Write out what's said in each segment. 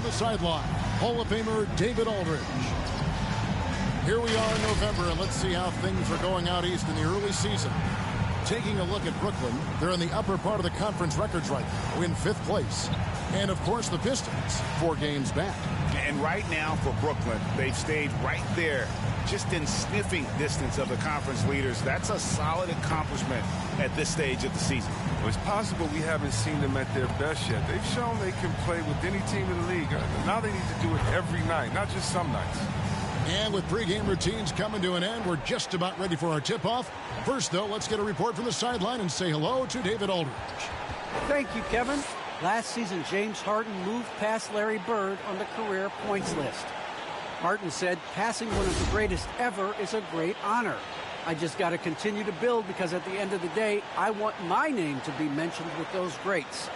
the sideline, Hall of Famer David Aldridge. Here we are in November, and let's see how things are going out east in the early season. Taking a look at Brooklyn, they're in the upper part of the conference records right now, in 5th place. And, of course, the Pistons, 4 games back. And right now for Brooklyn, they've stayed right there, just in sniffing distance of the conference leaders. That's a solid accomplishment at this stage of the season. Well, it's possible we haven't seen them at their best yet. They've shown they can play with any team in the league. Now they need to do it every night, not just some nights. And with pregame routines coming to an end, we're just about ready for our tip-off. First, though, let's get a report from the sideline and say hello to David Aldridge. Thank you, Kevin. Last season, James Harden moved past Larry Bird on the career points list. Harden said, passing one of the greatest ever is a great honor. I just got to continue to build because at the end of the day, I want my name to be mentioned with those greats.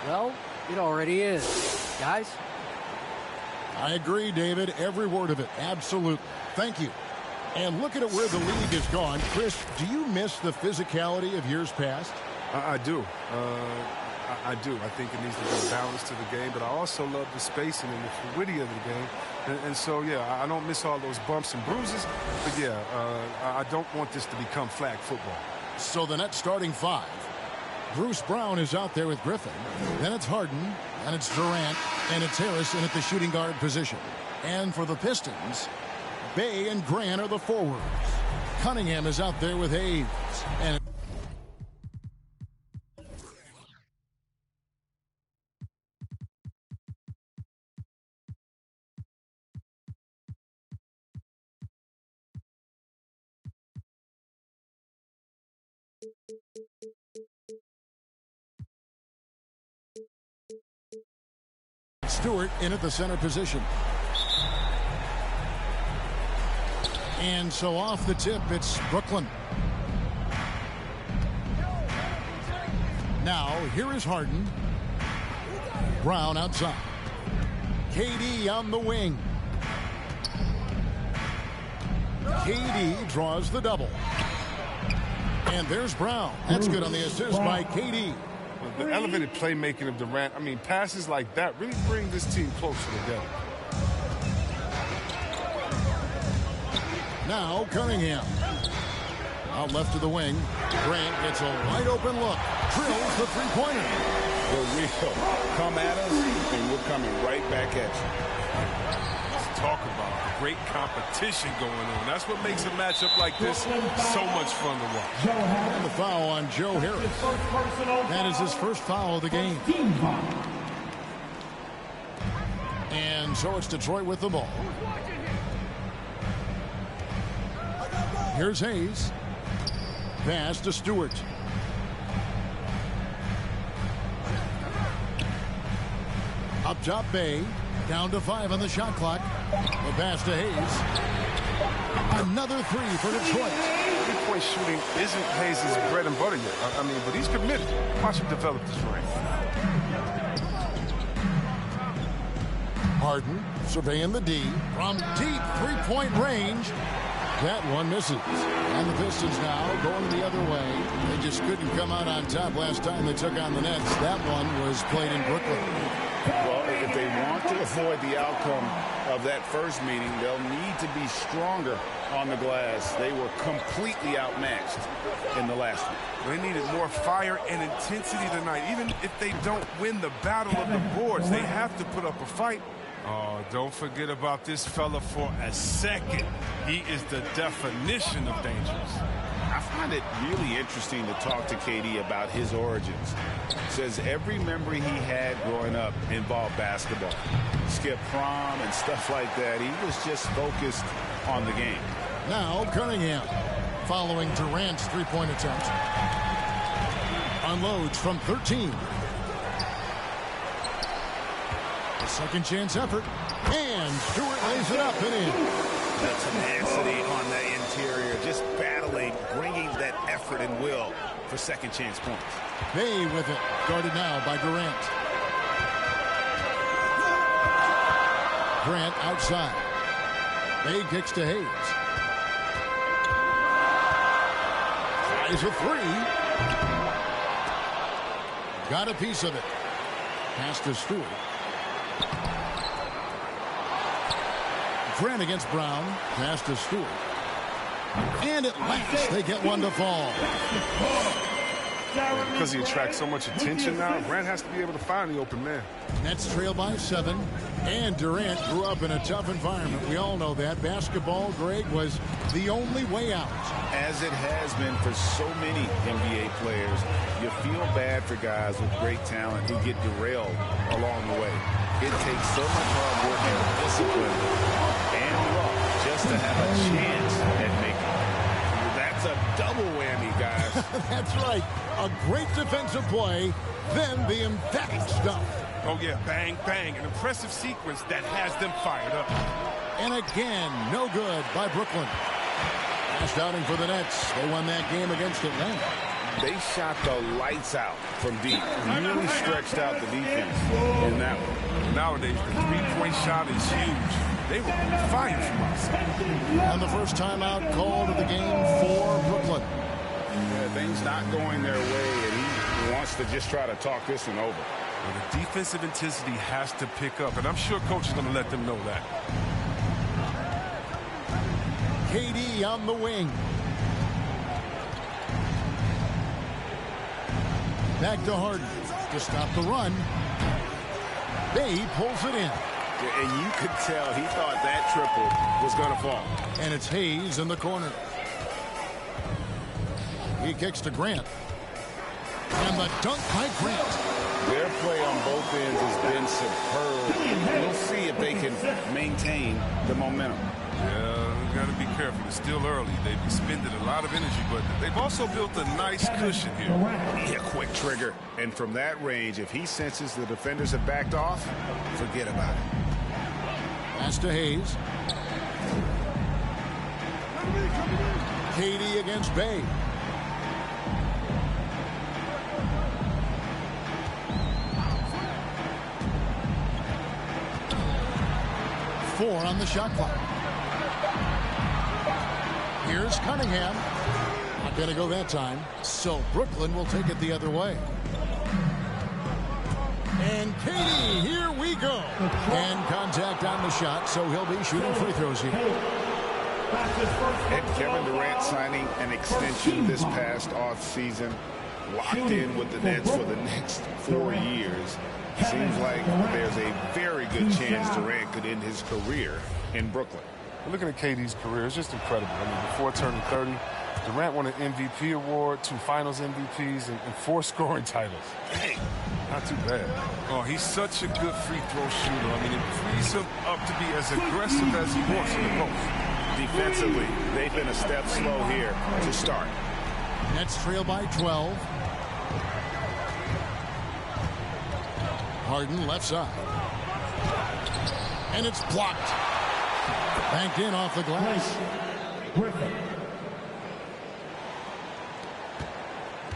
Well, it already is. Guys? I agree, David. Every word of it. Absolutely. Thank you. And looking at where the league has gone, Chris, do you miss the physicality of years past? I do. I do. I think it needs to be a balance to the game, but I also love the spacing and the fluidity of the game. And so, yeah, I don't miss all those bumps and bruises, but, yeah, I don't want this to become flag football. So the Nets starting 5. Bruce Brown is out there with Griffin. Then it's Harden, and it's Durant, and it's Harris in at the shooting guard position. And for the Pistons, Bay and Grant are the forwards. Cunningham is out there with Hayes. And Stewart in at the center position. And so off the tip, it's Brooklyn. Now, here is Harden. Brown outside. KD on the wing. KD draws the double. And there's Brown. That's good on the assist by KD. The elevated playmaking of Durant, I mean, passes like that really bring this team closer together. Now Cunningham. Out left to the wing. Grant gets a wide open look. Drills the three-pointer. For real. Come at us, and we're coming right back at you. Let's talk about the great competition going on. That's what makes a matchup like this so much fun to watch. And the foul on Joe Harris. That is his first foul of the game. And so it's Detroit with the ball. Here's Hayes. Pass to Stewart. Up top, Bay. Down to 5 on the shot clock. The pass to Hayes. Another 3 for Detroit. Three-point shooting isn't Hayes' bread and butter yet. I mean, but he's committed. Watch him develop this range. Harden surveying the D. From deep three-point range. That one misses. And the Pistons now going the other way. They just couldn't come out on top last time they took on the Nets. That one was played in Brooklyn. Well, if they want to avoid the outcome of that first meeting, they'll need to be stronger on the glass. They were completely outmatched in the last one. They needed more fire and intensity tonight. Even if they don't win the battle of the boards, they have to put up a fight. Oh, don't forget about this fella for a second. He is the definition of dangerous. I find it really interesting to talk to KD about his origins. Says every memory he had growing up involved basketball. Skip prom and stuff like that. He was just focused on the game. Now Cunningham, following Durant's three-point attempt. Unloads from 13. A second chance effort. And Stewart lays it up and in. That tenacity on the interior, just battling, bringing that effort and will for second chance points. Bay with it, guarded now by Durant. Grant outside. Bay kicks to Hayes. Tries a three. Got a piece of it. Pass to Stewart. Grant against Brown. Pass to Stewart. And at last, they get one to fall. Because he attracts so much attention now, Grant has to be able to find the open man. Nets trail by 7. And Durant grew up in a tough environment. We all know that. Basketball, Greg, was the only way out. As it has been for so many NBA players, you feel bad for guys with great talent who get derailed along the way. It takes so much hard work and discipline and luck just to have a chance at making it. That's a double whammy, guys. That's right. A great defensive play, then the emphatic stuff. Oh, yeah, bang, bang. An impressive sequence that has them fired up. And again, no good by Brooklyn. Last outing for the Nets. They won that game against Atlanta. They shot the lights out from deep. Really stretched out the defense in that one. Nowadays, the three-point shot is huge. They were fired from us. And the first timeout called of the game for Brooklyn. Yeah, things not going their way, and he wants to just try to talk this one over. Well, the defensive intensity has to pick up, and I'm sure coach is going to let them know that. KD on the wing. Back to Harden to stop the run. Bay pulls it in. And you could tell he thought that triple was going to fall. And it's Hayes in the corner. He kicks to Grant. And the dunk by Grant. Their play on both ends has been superb. We'll see if they can maintain the momentum. Yeah, we've got to be careful. It's still early. They've expended a lot of energy, but they've also built a nice cushion here. Yeah, quick trigger. And from that range, if he senses the defenders have backed off, forget about it. Pass to Hayes. KD against Bay. Four on the shot clock. Here's Cunningham. Not going to go that time. So Brooklyn will take it the other way. And KD, here we go. And contact on the shot, so he'll be shooting free throws here. And Kevin Durant signing an extension this past offseason, locked in with the Nets for the next 4 years. Seems like there's a very good chance Durant could end his career in Brooklyn. Looking at KD's career, it's just incredible. I mean, before turning 30, Durant won an MVP award, 2 Finals MVPs, and 4 scoring titles. Dang, not too bad. Oh, he's such a good free throw shooter. I mean, it frees him up to be as aggressive as he wants in the post. Defensively, they've been a step slow here to start. Nets trail by 12. Harden left side. And it's blocked. Banked in off the glass.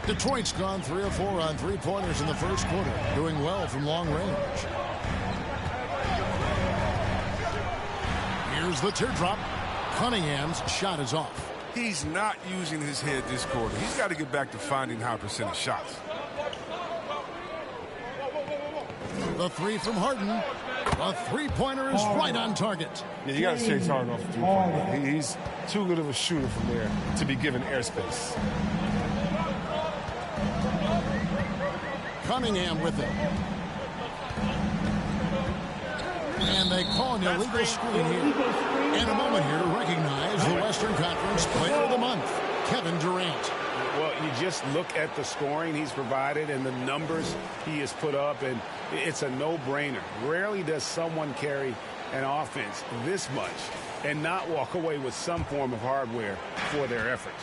Detroit's gone 3 of 4 on three-pointers in the first quarter, doing well from long range. Here's the teardrop. Cunningham's shot is off. He's not using his head this quarter. He's got to get back to finding high percentage shots. The 3 from Harden. A three-pointer is right on target. Yeah, you got to chase Harden off the three-pointer. He's too good of a shooter from there to be given airspace. Cunningham with it. And they call an illegal screen here. In a moment here to recognize the Western Conference Player of the Month, Kevin Durant. Well, you just look at the scoring he's provided and the numbers he has put up, and it's a no-brainer. Rarely does someone carry an offense this much and not walk away with some form of hardware for their efforts.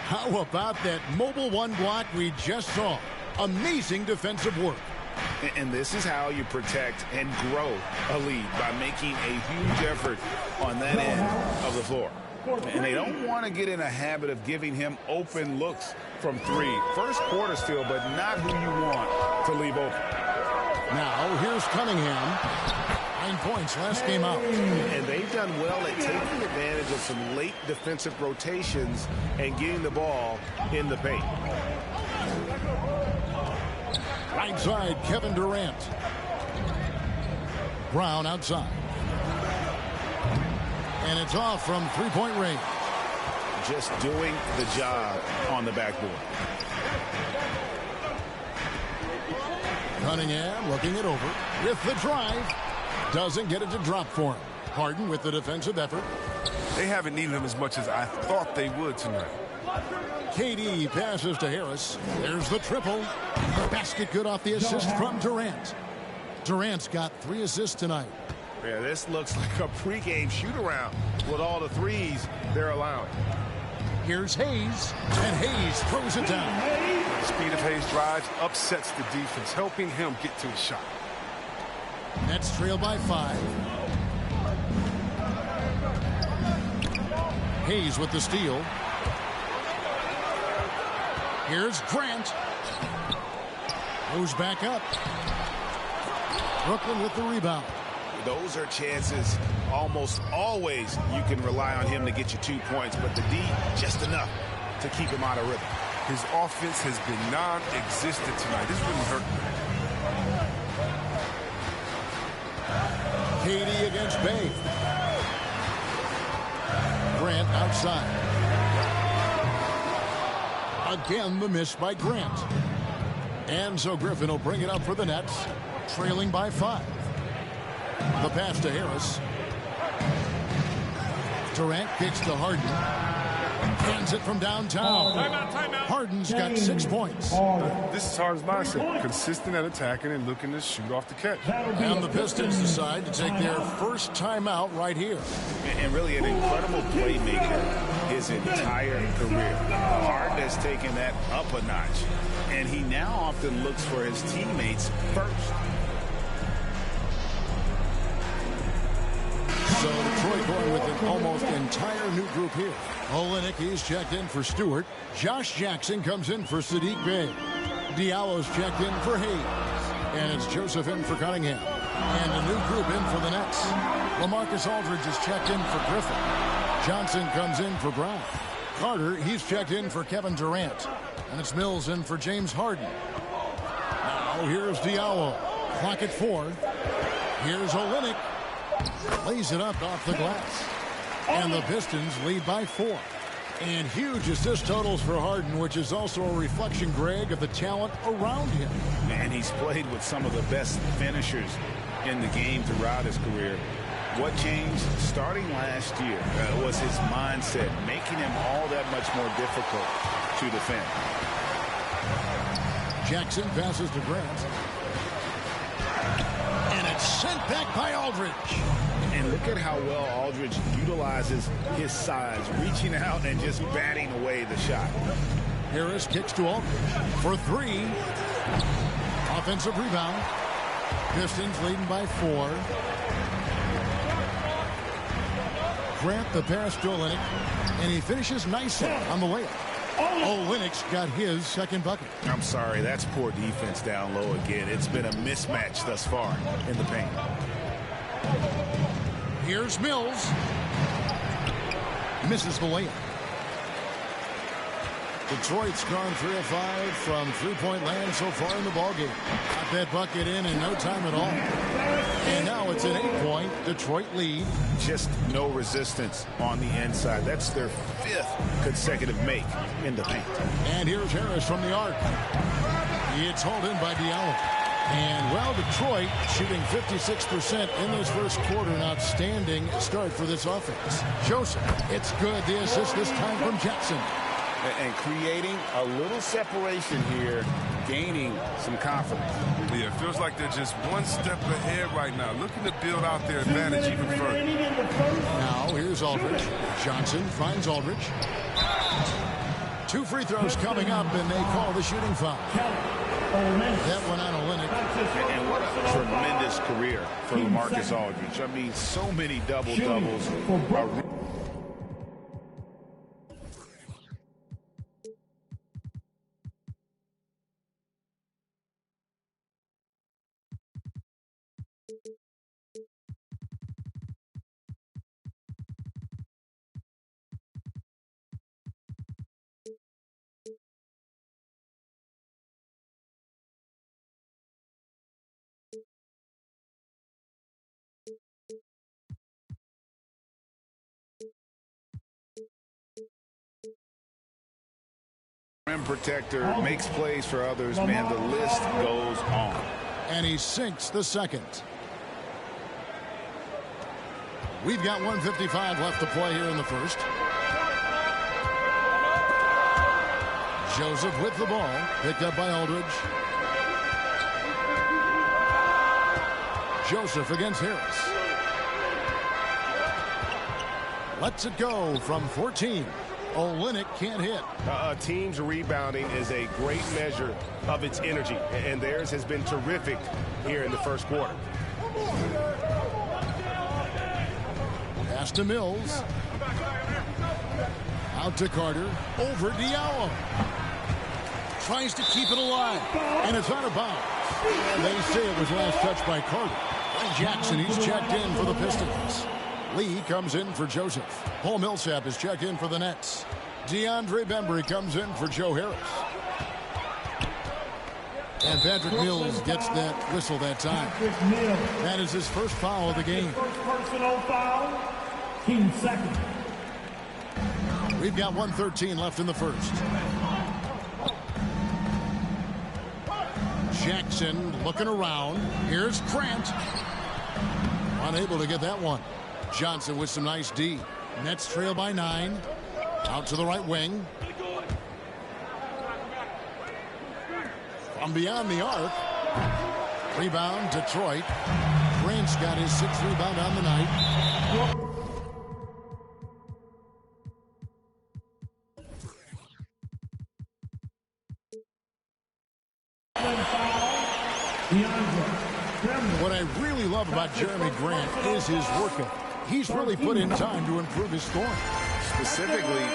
How about that mobile one block we just saw? Amazing defensive work. And this is how you protect and grow a lead, by making a huge effort on that end of the floor. And they don't want to get in a habit of giving him open looks from 3. First quarter still, but not who you want to leave open. Now, here's Cunningham. 9 points last game out. And they've done well at taking advantage of some late defensive rotations and getting the ball in the paint. Right side, Kevin Durant. Brown outside. And it's off from three-point range. Just doing the job on the backboard. Cunningham looking it over with the drive. Doesn't get it to drop for him. Harden with the defensive effort. They haven't needed him as much as I thought they would tonight. KD passes to Harris. There's the triple. The basket good off the assist from Durant. Durant's got 3 assists tonight. Yeah, this looks like a pregame shoot-around with all the threes they're allowing. Here's Hayes, and Hayes throws it down. The speed of Hayes' drives upsets the defense, helping him get to the shot. Nets trail by 5. Hayes with the steal. Here's Grant. Goes back up. Brooklyn with the rebound. Those are chances almost always you can rely on him to get you 2 points, but the D just enough to keep him out of rhythm. His offense has been non-existent tonight. This really hurt him. KD against Bay. Grant outside. Again, the miss by Grant. And so Griffin will bring it up for the Nets, trailing by 5. The pass to Harris. Durant kicks to Harden. Hands it from downtown. Timeout. Harden's got 6 points. This is Harden's mindset. Consistent at attacking and looking to shoot off the catch. And the Pistons decide to take their first timeout right here. And really an incredible playmaker his entire career. Harden has taken that up a notch, and he now often looks for his teammates first. So Detroit going with an almost entire new group here. Olynyk, he's checked in for Stewart. Josh Jackson comes in for Sadiq Bey. Diallo's checked in for Hayes. And it's Joseph in for Cunningham. And a new group in for the Nets. LaMarcus Aldridge is checked in for Griffin. Johnson comes in for Brown. Carter, he's checked in for Kevin Durant. And it's Mills in for James Harden. Now here's Diallo. Clock at 4. Here's Olynyk. Lays it up off the glass. And the Pistons lead by 4. And huge assist totals for Harden, which is also a reflection, Greg, of the talent around him. And he's played with some of the best finishers in the game throughout his career. What changed starting last year was his mindset, making him all that much more difficult to defend. Jackson passes to Grant. And it's sent back by Aldridge. And look at how well Aldridge utilizes his size, reaching out and just batting away the shot. Harris kicks to Aldridge for 3. Offensive rebound. Pistons leading by 4. Grant the pass to Olynyk, and he finishes nicely on the layup. Olynyk's got his second bucket. I'm sorry, that's poor defense down low again. It's been a mismatch thus far in the paint. Here's Mills. Misses the layup. Detroit's gone 3 of 5 from three-point land so far in the ballgame. Got that bucket in no time at all. And now it's an 8-point Detroit lead. Just no resistance on the inside. That's their 5th consecutive make in the paint. And here's Harris from the arc. It's hauled in by Diallo. And, well, Detroit shooting 56% in this first quarter. An outstanding start for this offense. Joseph, it's good. The assist this time from Jackson. And creating a little separation here, gaining some confidence. Yeah, it feels like they're just one step ahead right now, looking to build out their advantage even further. Now here's Aldridge. Johnson finds Aldridge. 2 free throws coming up, and they call the shooting foul. That one on Olynyk. And what a tremendous career for LaMarcus Aldridge. I mean, so many double-doubles. Rim protector, makes plays for others. Man, the list goes on. And he sinks the second. We've got 1:55 left to play here in the first. Joseph with the ball, picked up by Aldridge. Joseph against Harris. Lets it go from 14. Olynyk can't hit. A team's rebounding is a great measure of its energy, and theirs has been terrific here in the first quarter. Pass to Mills. Out to Carter. Over Diallo. Tries to keep it alive. And it's out of bounds. And they say it was last touched by Carter. And Jackson, he's checked in for the Pistons. Lee comes in for Joseph. Paul Millsap is checked in for the Nets. DeAndre Bembry comes in for Joe Harris. And Patrick Mills gets that whistle that time. That is his first foul of the game. First personal foul, team second. We've got 1:13 left in the first. Jackson looking around. Here's Grant. Unable to get that one. Johnson with some nice D. Nets trail by 9. Out to the right wing. From beyond the arc. Rebound, Detroit. Grant's got his 6th rebound on the night. What I really love about Jeremy Grant is his work ethic. He's really put in time to improve his scoring. Specifically,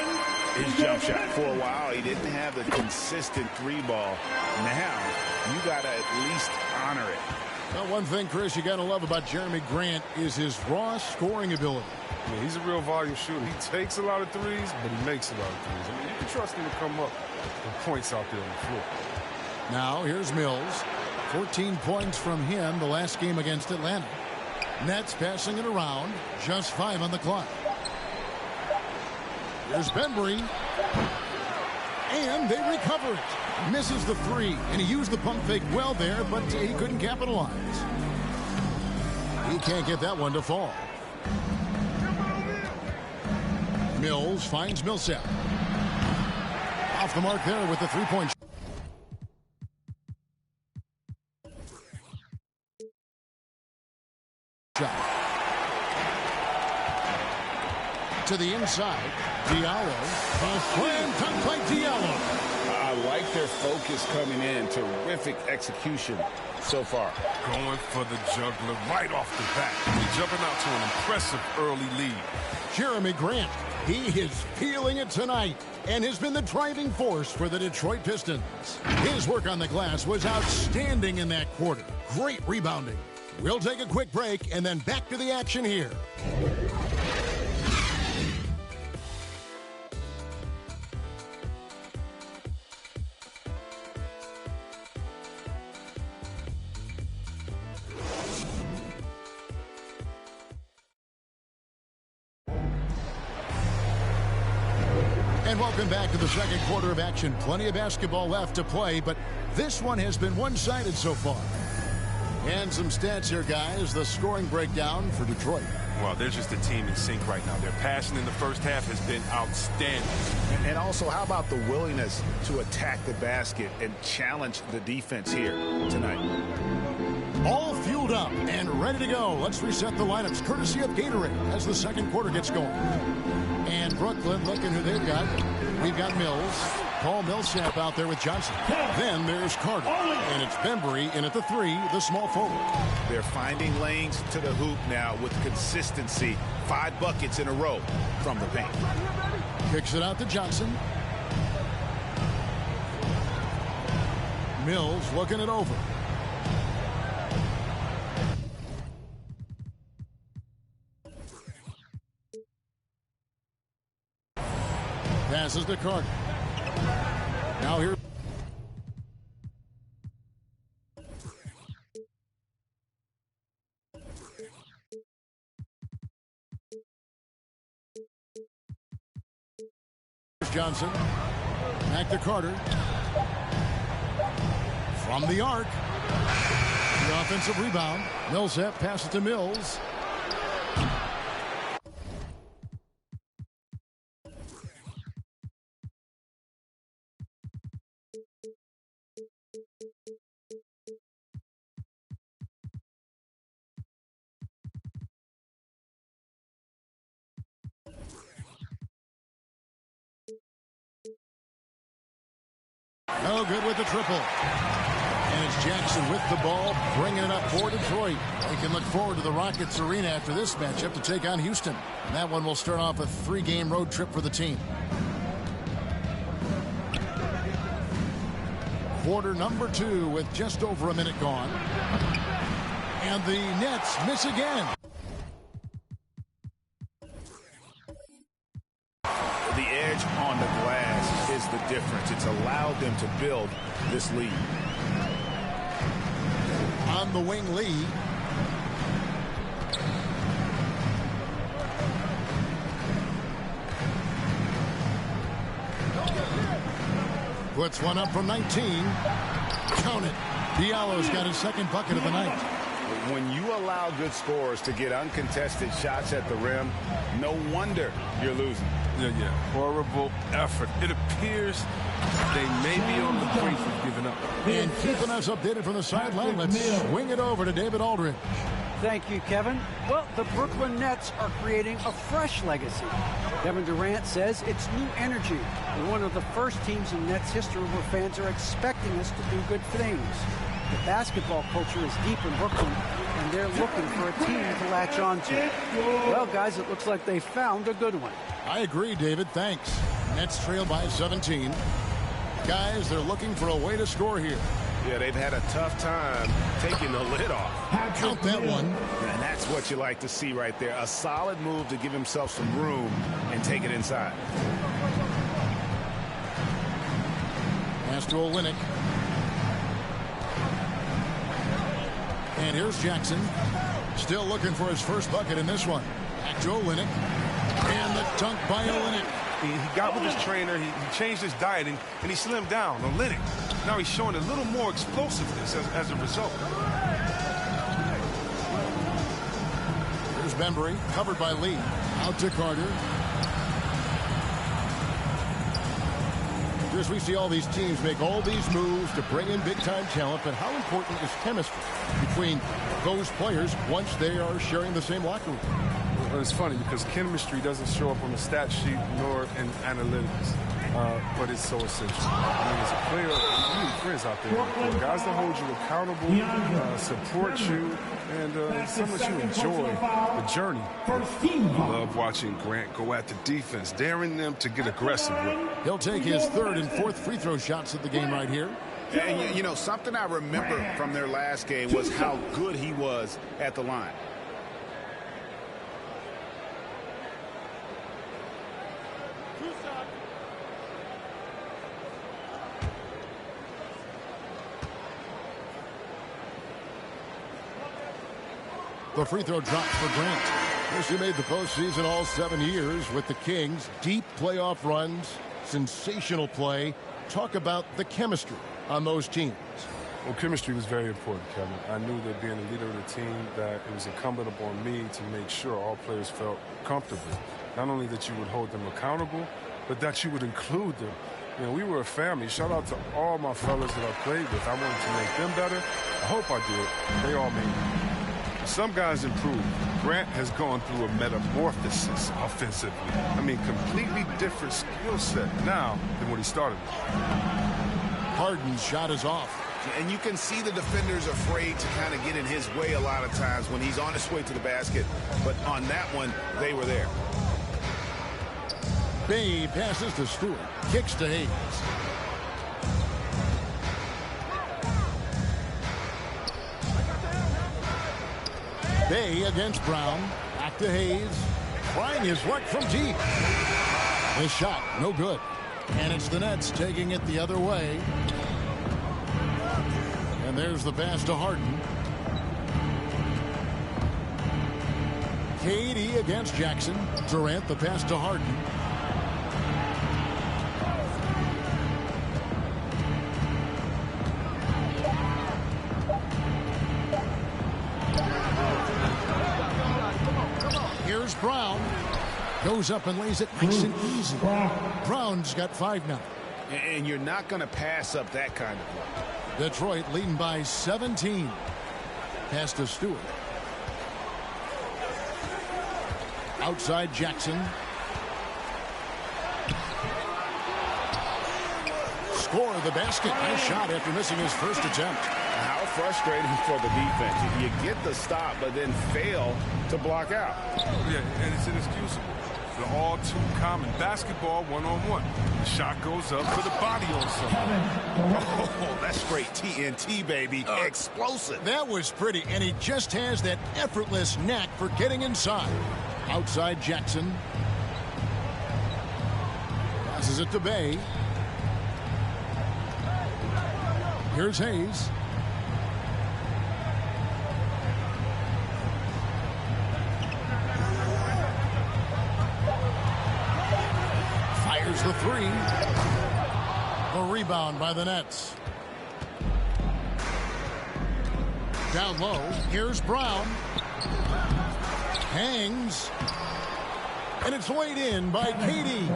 his jump shot. For a while, he didn't have the consistent 3-ball. Now, you got to at least honor it. Well, one thing, Chris, you got to love about Jeremy Grant is his raw scoring ability. Yeah, he's a real volume shooter. He takes a lot of threes, but he makes a lot of threes. I mean, you can trust him to come up with points out there on the floor. Now, here's Mills. 14 points from him the last game against Atlanta. Nets passing it around. Just 5 on the clock. Here's Bembry. And they recover it. Misses the 3. And he used the pump fake well there, but he couldn't capitalize. He can't get that one to fall. Mills finds Millsap. Off the mark there with the 3-point shot. To the inside, Diallo. Slam dunk by Diallo. I like their focus coming in. Terrific execution so far. Going for the juggler right off the bat. He's jumping out to an impressive early lead. Jeremy Grant, he is feeling it tonight and has been the driving force for the Detroit Pistons. His work on the glass was outstanding in that quarter. Great rebounding. We'll take a quick break and then back to the action here. And welcome back to the second quarter of action. Plenty of basketball left to play, but this one has been one-sided so far. And some stats here, guys. The scoring breakdown for Detroit. Well, they're just a team in sync right now. Their passing in the first half has been outstanding. And also, how about the willingness to attack the basket and challenge the defense here tonight? All fueled up and ready to go. Let's reset the lineups courtesy of Gatorade as the second quarter gets going. And Brooklyn looking who they've got. We've got Mills. Paul Millsap out there with Johnson. Then there's Carter. And it's Bembry in at the 3, the small forward. They're finding lanes to the hoop now with consistency. 5 buckets in a row from the paint. Kicks it out to Johnson. Mills looking it over. Passes to Carter. Now here. Johnson. Back to Carter. From the arc. The offensive rebound. Millsap passes to Mills. No good with the triple. And it's Jackson with the ball, bringing it up for Detroit. They can look forward to the Rockets arena after this matchup to take on Houston. And that one will start off a 3-game road trip for the team. Quarter number 2 with just over a minute gone. And the Nets miss again. The edge on the glass is the difference. It's allowed them to build this lead. On the wing, Lee. Puts one up from 19. Count it. Diallo's got his second bucket of the night. When you allow good scorers to get uncontested shots at the rim, no wonder you're losing. Yeah. Horrible effort. It appears they may be on the brink of giving up. And keeping us updated from the sideline, let's swing it over to David Aldridge. Thank you, Kevin. Well, the Brooklyn Nets are creating a fresh legacy. Kevin Durant says it's new energy. We're one of the first teams in Nets history where fans are expecting us to do good things. The basketball culture is deep in Brooklyn, and they're looking for a team to latch on to. Well, guys, it looks like they found a good one. I agree, David. Thanks. Nets trail by 17. Guys, they're looking for a way to score here. Yeah, they've had a tough time taking the lid off. Count that one. And that's what you like to see right there. A solid move to give himself some room and take it inside. Pass to Olynyk. And here's Jackson. Still looking for his first bucket in this one. Back to Olynyk. And the dunk by Olynyk. He got with his trainer, he changed his diet, and he slimmed down. Olynyk. Now he's showing a little more explosiveness as a result. Here's Bembry, covered by Lee. Out to Carter. As we see all these teams make all these moves to bring in big-time talent, but how important is chemistry between those players once they are sharing the same locker room? Well, it's funny because chemistry doesn't show up on the stat sheet nor in analytics, but it's so essential. I mean, as a player, you need friends out there, guys that hold you accountable, support you, and so much you enjoy the journey. I love watching Grant go at the defense, daring them to get aggressive with it. He'll take his third and fourth free throw shots at the game right here. And, you know, something I remember from their last game was how good he was at the line. The free throw drops for Grant. He made the postseason all 7 years with the Kings. Deep playoff runs, sensational play. Talk about the chemistry on those teams. Well, chemistry was very important, Kevin. I knew that being a leader of the team, that it was incumbent upon me to make sure all players felt comfortable. Not only that you would hold them accountable, but that you would include them. You know, we were a family. Shout out to all my fellas that I played with. I wanted to make them better. I hope I did. They all made me. Some guys improved. Grant has gone through a metamorphosis offensively. I mean, completely different skill set now than when he started. Harden's shot is off. And you can see the defenders afraid to kind of get in his way a lot of times when he's on his way to the basket. But on that one, they were there. Bay passes to Stewart. Kicks to Hayes. Bay against Brown. Back to Hayes. Trying his luck from deep. His shot, no good. And it's the Nets taking it the other way. And there's the pass to Harden. KD against Jackson. Durant, the pass to Harden. Here's Brown. Goes up and lays it nice and easy. Brown's got 5 now. And you're not going to pass up that kind of look. Detroit leading by 17. Pass to Stewart. Outside Jackson. Score the basket. Nice shot after missing his first attempt. How frustrating for the defense. You get the stop, but then fail to block out. Yeah, and it's inexcusable. The all too common basketball one-on-one. The shot goes up for the body on someone. Oh, that's straight TNT, baby. Explosive. That was pretty, and he just has that effortless knack for getting inside. Outside Jackson. Passes it to Bay. Here's Hayes. Fires the 3. A rebound by the Nets. Down low. Here's Brown. Hangs. And it's laid in by KD.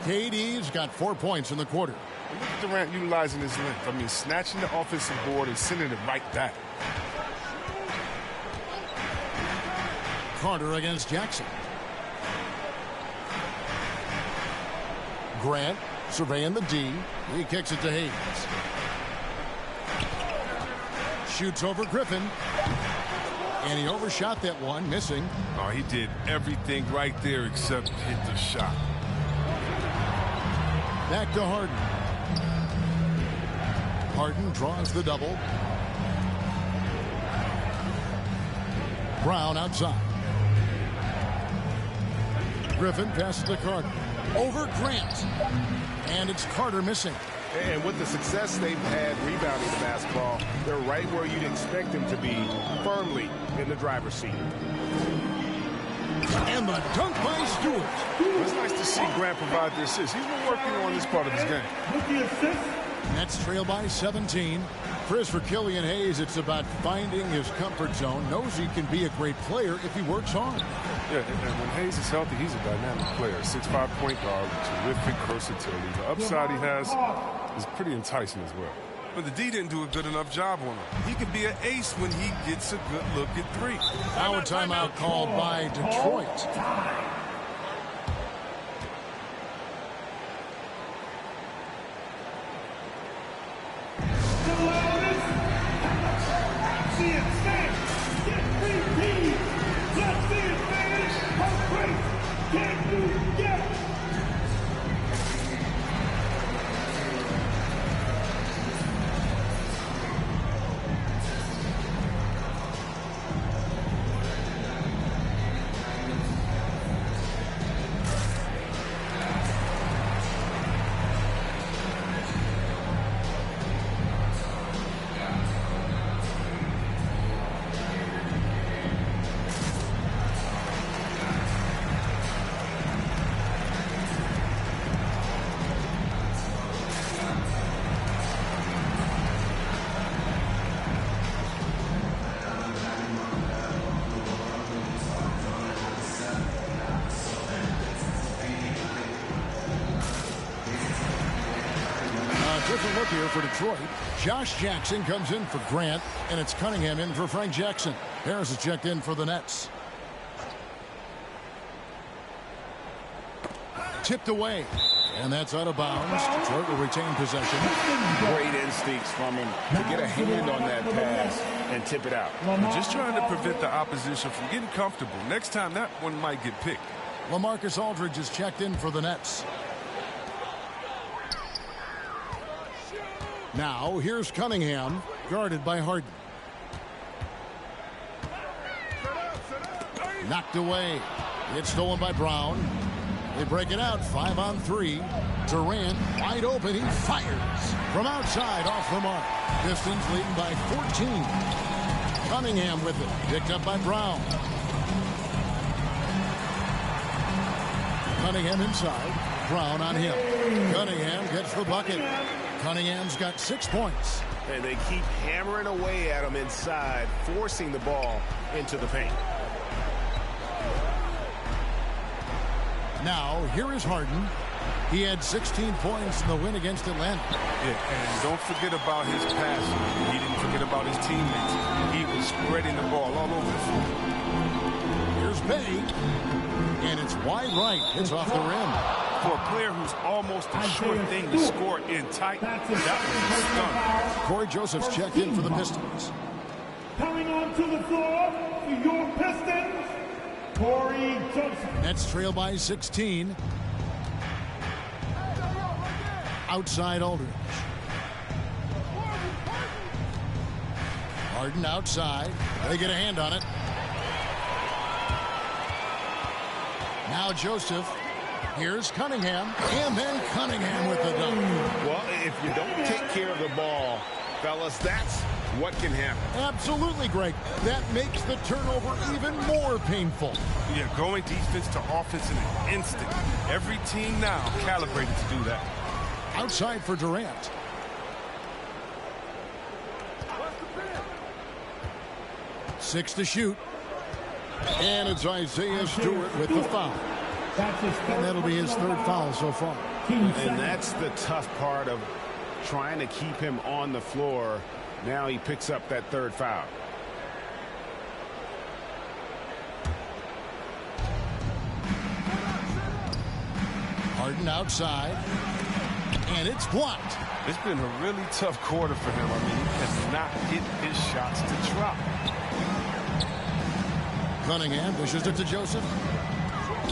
KD's got 4 points in the quarter. Look at Durant utilizing his length. I mean, snatching the offensive board and sending it right back. Carter against Jackson. Grant surveying the D. He kicks it to Hayes. Shoots over Griffin. And he overshot that one, missing. Oh, he did everything right there except hit the shot. Back to Harden. Harden draws the double. Brown outside. Griffin passes to Carter. Over Grant. And it's Carter missing. And with the success they've had rebounding the basketball, they're right where you'd expect them to be, firmly in the driver's seat. And the dunk by Stewart. It's nice to see Grant provide the assist. He's been working on this part of his game. With the assist. Nets trail by 17. For Killian Hayes, it's about finding his comfort zone. Knows he can be a great player if he works hard. Yeah, and when Hayes is healthy, he's a dynamic player. 6'5" point guard with terrific versatility. The upside he has is pretty enticing as well. But the D didn't do a good enough job on him. He can be an ace when he gets a good look at 3. Now a timeout called by Detroit. Different look here for Detroit. Josh Jackson comes in for Grant, and it's Cunningham in for Frank Jackson. Harris is checked in for the Nets. Tipped away, and that's out of bounds. Detroit will retain possession. Great instincts from him to get a hand on that pass and tip it out. Just trying to prevent the opposition from getting comfortable. Next time, that one might get picked. LaMarcus Aldridge is checked in for the Nets. Now, here's Cunningham, guarded by Harden. Knocked away. It's stolen by Brown. They break it out, 5-on-3. Durant, wide open, he fires. From outside, off the mark. Pistons leading by 14. Cunningham with it, picked up by Brown. Cunningham inside, Brown on him. Cunningham gets the bucket. Cunningham's got 6 points. And they keep hammering away at him inside, forcing the ball into the paint. Now, here is Harden. He had 16 points in the win against Atlanta. Yeah, and don't forget about his passing. He didn't forget about his teammates. He was spreading the ball all over the floor. Here's Bay. And it's wide right. It's off the rim. For a player who's almost a sure thing to score in tight, that was a stunt. Corey Joseph's checked in for the Pistons. Coming onto the floor for your Pistons, Corey Joseph. Nets trail by 16. Outside Aldridge. Harden outside. They get a hand on it. Now Joseph. Here's Cunningham. And then Cunningham with the dunk. Well, if you don't take care of the ball, fellas, that's what can happen. Absolutely, Greg. That makes the turnover even more painful. Yeah, going defense to offense in an instant. Every team now calibrated to do that. Outside for Durant. Six to shoot. And it's Isaiah Stewart with the foul. And that'll be his third foul so far. And that's the tough part of trying to keep him on the floor. Now he picks up that third foul. Harden outside. And it's blocked. It's been a really tough quarter for him. I mean, he cannot get his shots to drop. Cunningham pushes it to Joseph.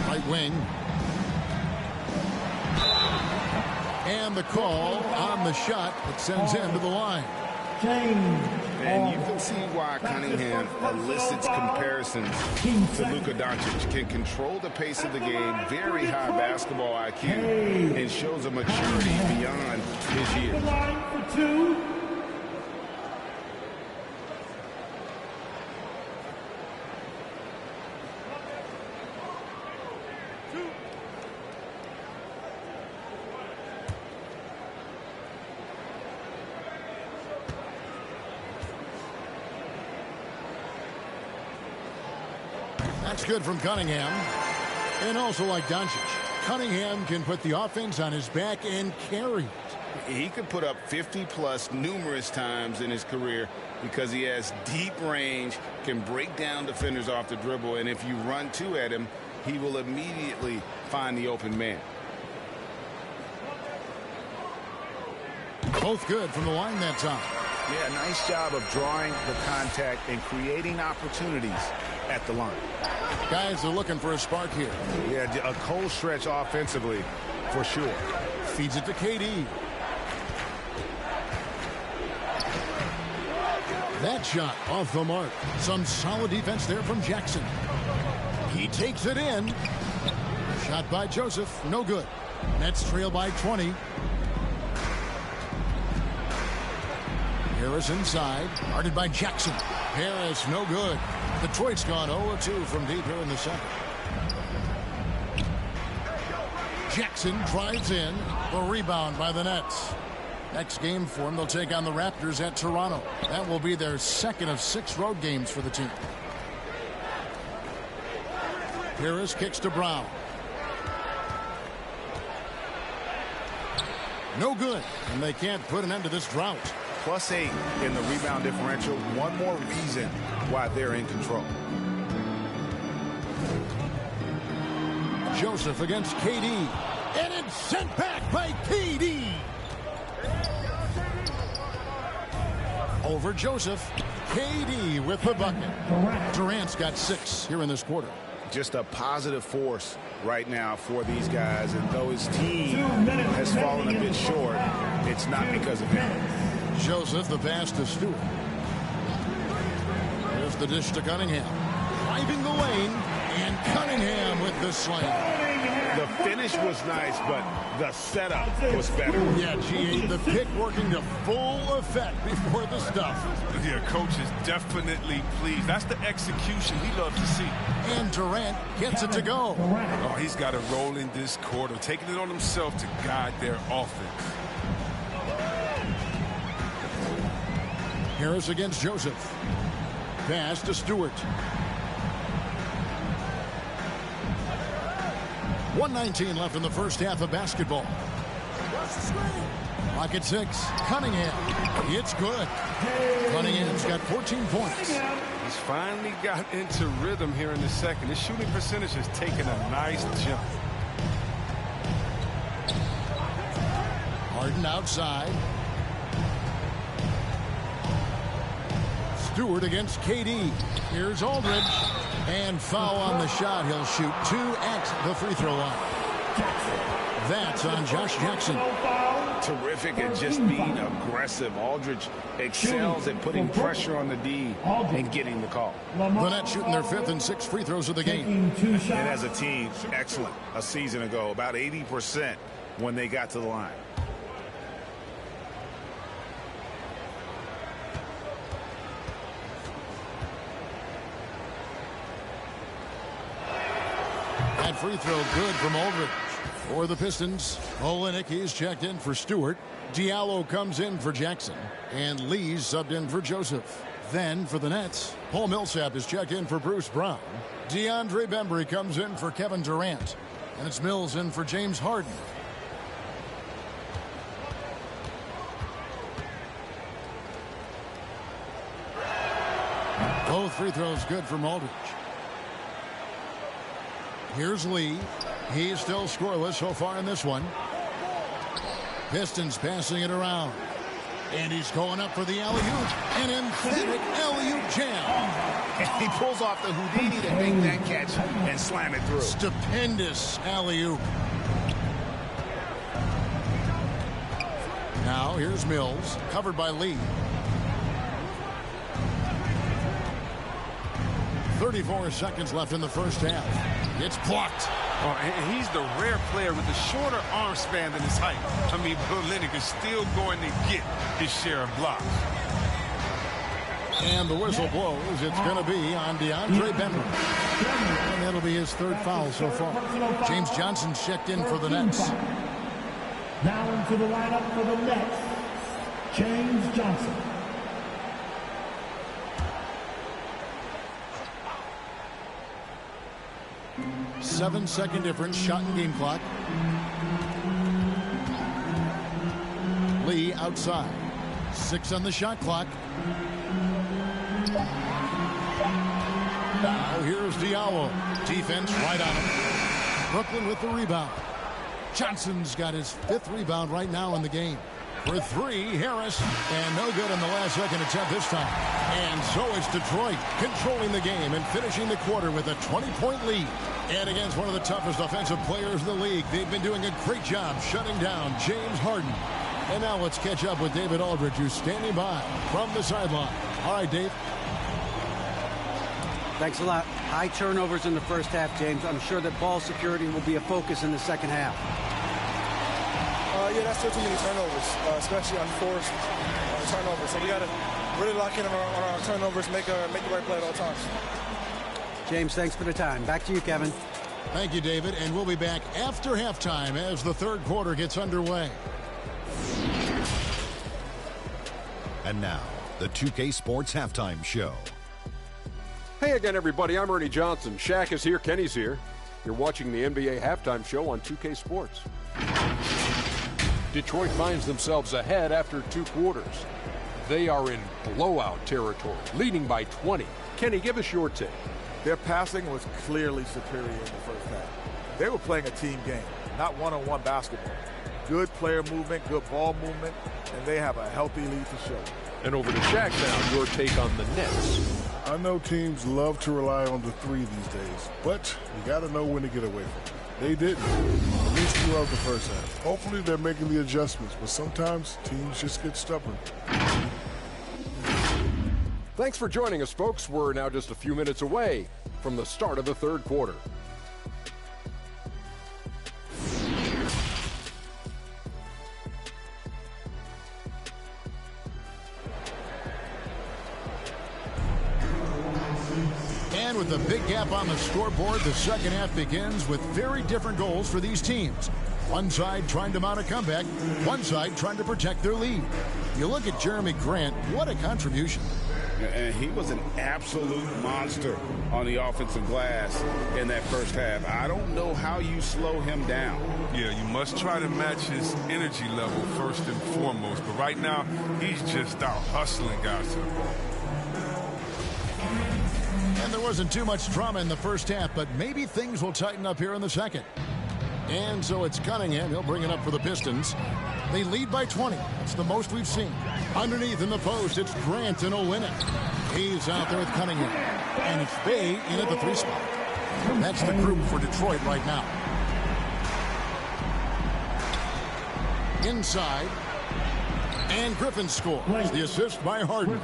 Right wing. And the call on the shot that sends him to the line. And you can see why Cunningham elicits comparisons to Luka Doncic. Can control the pace of the game, very high basketball IQ, and shows a maturity beyond his years. Line for two. That's good from Cunningham. And also like Doncic, Cunningham can put the offense on his back and carry it. He could put up 50-plus numerous times in his career because he has deep range, can break down defenders off the dribble, and if you run two at him, he will immediately find the open man. Both good from the line that time. Yeah, nice job of drawing the contact and creating opportunities at the line. Guys are looking for a spark here. Yeah, a cold stretch offensively for sure. Feeds it to KD. That shot off the mark. Some solid defense there from Jackson. He takes it in. Shot by Joseph. No good. Nets trail by 20. Harris inside. Guarded by Jackson. Harris, no good. Detroit's gone 0-2 from deep here in the second. Jackson drives in. A rebound by the Nets. Next game for them, they'll take on the Raptors at Toronto. That will be their second of 6 road games for the team. Harris kicks to Brown. No good. And they can't put an end to this drought. +8 in the rebound differential. One more reason why they're in control. Joseph against KD. And it's sent back by KD. Over Joseph. KD with the bucket. Durant's got 6 here in this quarter. Just a positive force right now for these guys. And though his team has fallen a bit short, it's not because of him. Joseph, the pass to Stewart. Here's the dish to Cunningham. Driving the lane, and Cunningham with the slam. The finish was nice, but the setup was better. Yeah, G.A., the pick working to full effect before the stuff. Yeah, coach is definitely pleased. That's the execution he loves to see. And Durant gets it to go. Oh, he's got a role in this quarter, taking it on himself to guide their offense. Harris against Joseph. Pass to Stewart. 1:19 left in the first half of basketball. Clock at 6. Cunningham. It's good. Cunningham's got 14 points. He's finally got into rhythm here in the second. His shooting percentage has taken a nice jump. Harden outside. Stewart against KD. Here's Aldridge. And foul on the shot. He'll shoot 2 at the free throw line. That's on Josh Jackson. Terrific at just being aggressive. Aldridge excels at putting pressure on the D and getting the call. The Nets shooting their 5th and 6th free throws of the game. And as a team, excellent. A season ago, about 80% when they got to the line. That free throw good from Aldridge. For the Pistons, Olynyk is checked in for Stewart. Diallo comes in for Jackson. And Lee's subbed in for Joseph. Then for the Nets, Paul Millsap is checked in for Bruce Brown. DeAndre Bembry comes in for Kevin Durant. And it's Mills in for James Harden. Both free throws good from Aldridge. Here's Lee. He's still scoreless so far in this one. Pistons passing it around. And he's going up for the alley-oop. An emphatic alley-oop jam. And he pulls off the Houdini to make that catch and slam it through. Stupendous alley-oop. Now here's Mills, covered by Lee. 34 seconds left in the first half. It's blocked. Oh, and he's the rare player with a shorter arm span than his height. I mean, Olynyk is still going to get his share of blocks. And the whistle blows. It's going to be on DeAndre Bembry. And that'll be his 3rd foul so far. James Johnson's checked in for the Nets. Now into the lineup for the Nets, James Johnson. Seven-second difference, shot and game clock. Lee outside. 6 on the shot clock. Now here's Diallo. Defense right on him. Brooklyn with the rebound. Johnson's got his 5th rebound right now in the game. For 3, Harris. And no good on the last second attempt this time. And so it's Detroit controlling the game and finishing the quarter with a 20-point lead. And against one of the toughest offensive players in the league, they've been doing a great job shutting down James Harden. And now let's catch up with David Aldridge, who's standing by from the sideline. All right, Dave. Thanks a lot. High turnovers in the first half, James. I'm sure that ball security will be a focus in the second half. Yeah, that's still too many turnovers, especially on forced turnovers. So we got to really lock in on our turnovers, make the right play at all times. James, thanks for the time. Back to you, Kevin. Thank you, David. And we'll be back after halftime as the 3rd quarter gets underway. And now, the 2K Sports Halftime Show. Hey again, everybody. I'm Ernie Johnson. Shaq is here. Kenny's here. You're watching the NBA Halftime Show on 2K Sports. Detroit finds themselves ahead after 2 quarters. They are in blowout territory, leading by 20. Kenny, give us your take. Their passing was clearly superior in the first half. They were playing a team game, not one-on-one basketball. Good player movement, good ball movement, and they have a healthy lead to show. And over to Shaq now, your take on the Nets. I know teams love to rely on the 3 these days, but you got to know when to get away from it. They didn't, at least throughout the first half. Hopefully they're making the adjustments, but sometimes teams just get stubborn. Thanks for joining us, folks. We're now just a few minutes away from the start of the 3rd quarter. And with a big gap on the scoreboard, the second half begins with very different goals for these teams. One side trying to mount a comeback, one side trying to protect their lead. You look at Jeremy Grant, what a contribution. And he was an absolute monster on the offensive glass in that first half. I don't know how you slow him down. Yeah, you must try to match his energy level first and foremost. But right now, he's just out hustling guys to the ball. And there wasn't too much drama in the first half, but maybe things will tighten up here in the second. And so it's Cunningham. He'll bring it up for the Pistons. They lead by 20. That's the most we've seen. Underneath in the post, it's Grant, and he'll win it. He's out there with Cunningham. And it's Bay in at the 3 spot. That's the group for Detroit right now. Inside. And Griffin scores. The assist by Harden.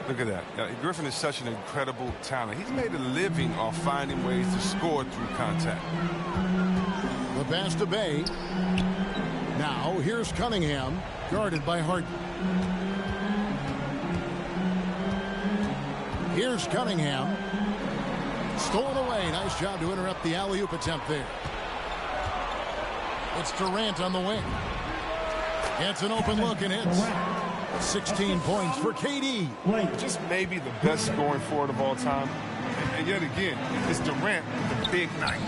Look at that. Griffin is such an incredible talent. He's made a living off finding ways to score through contact. The pass to Bay. Now, here's Cunningham, guarded by Harden. Here's Cunningham. Stolen away. Nice job to interrupt the alley-oop attempt there. It's Durant on the wing. Gets an open look and hits. 16 points for KD. Just maybe the best scoring forward of all time. And yet again, it's Durant with the big night.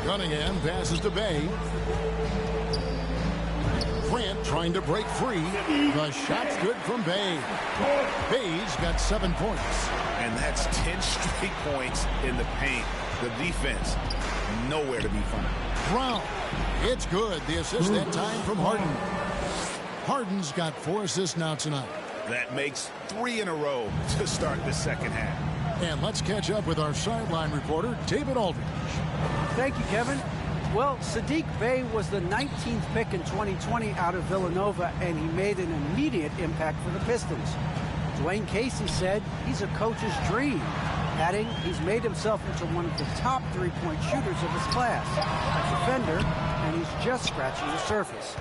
Cunningham passes to Bay. Grant trying to break free. The shot's good from Bay. Bay's got 7 points. And that's 10 straight points in the paint. The defense, nowhere to be found. Brown. It's good. The assist that time from Harden. Harden's got 4 assists now tonight. That makes 3 in a row to start the second half. And let's catch up with our sideline reporter, David Aldridge. Thank you, Kevin. Well, Saddiq Bey was the 19th pick in 2020 out of Villanova, and he made an immediate impact for the Pistons. Dwayne Casey said he's a coach's dream, adding he's made himself into one of the top 3-point shooters of his class, a defender, and he's just scratching the surface.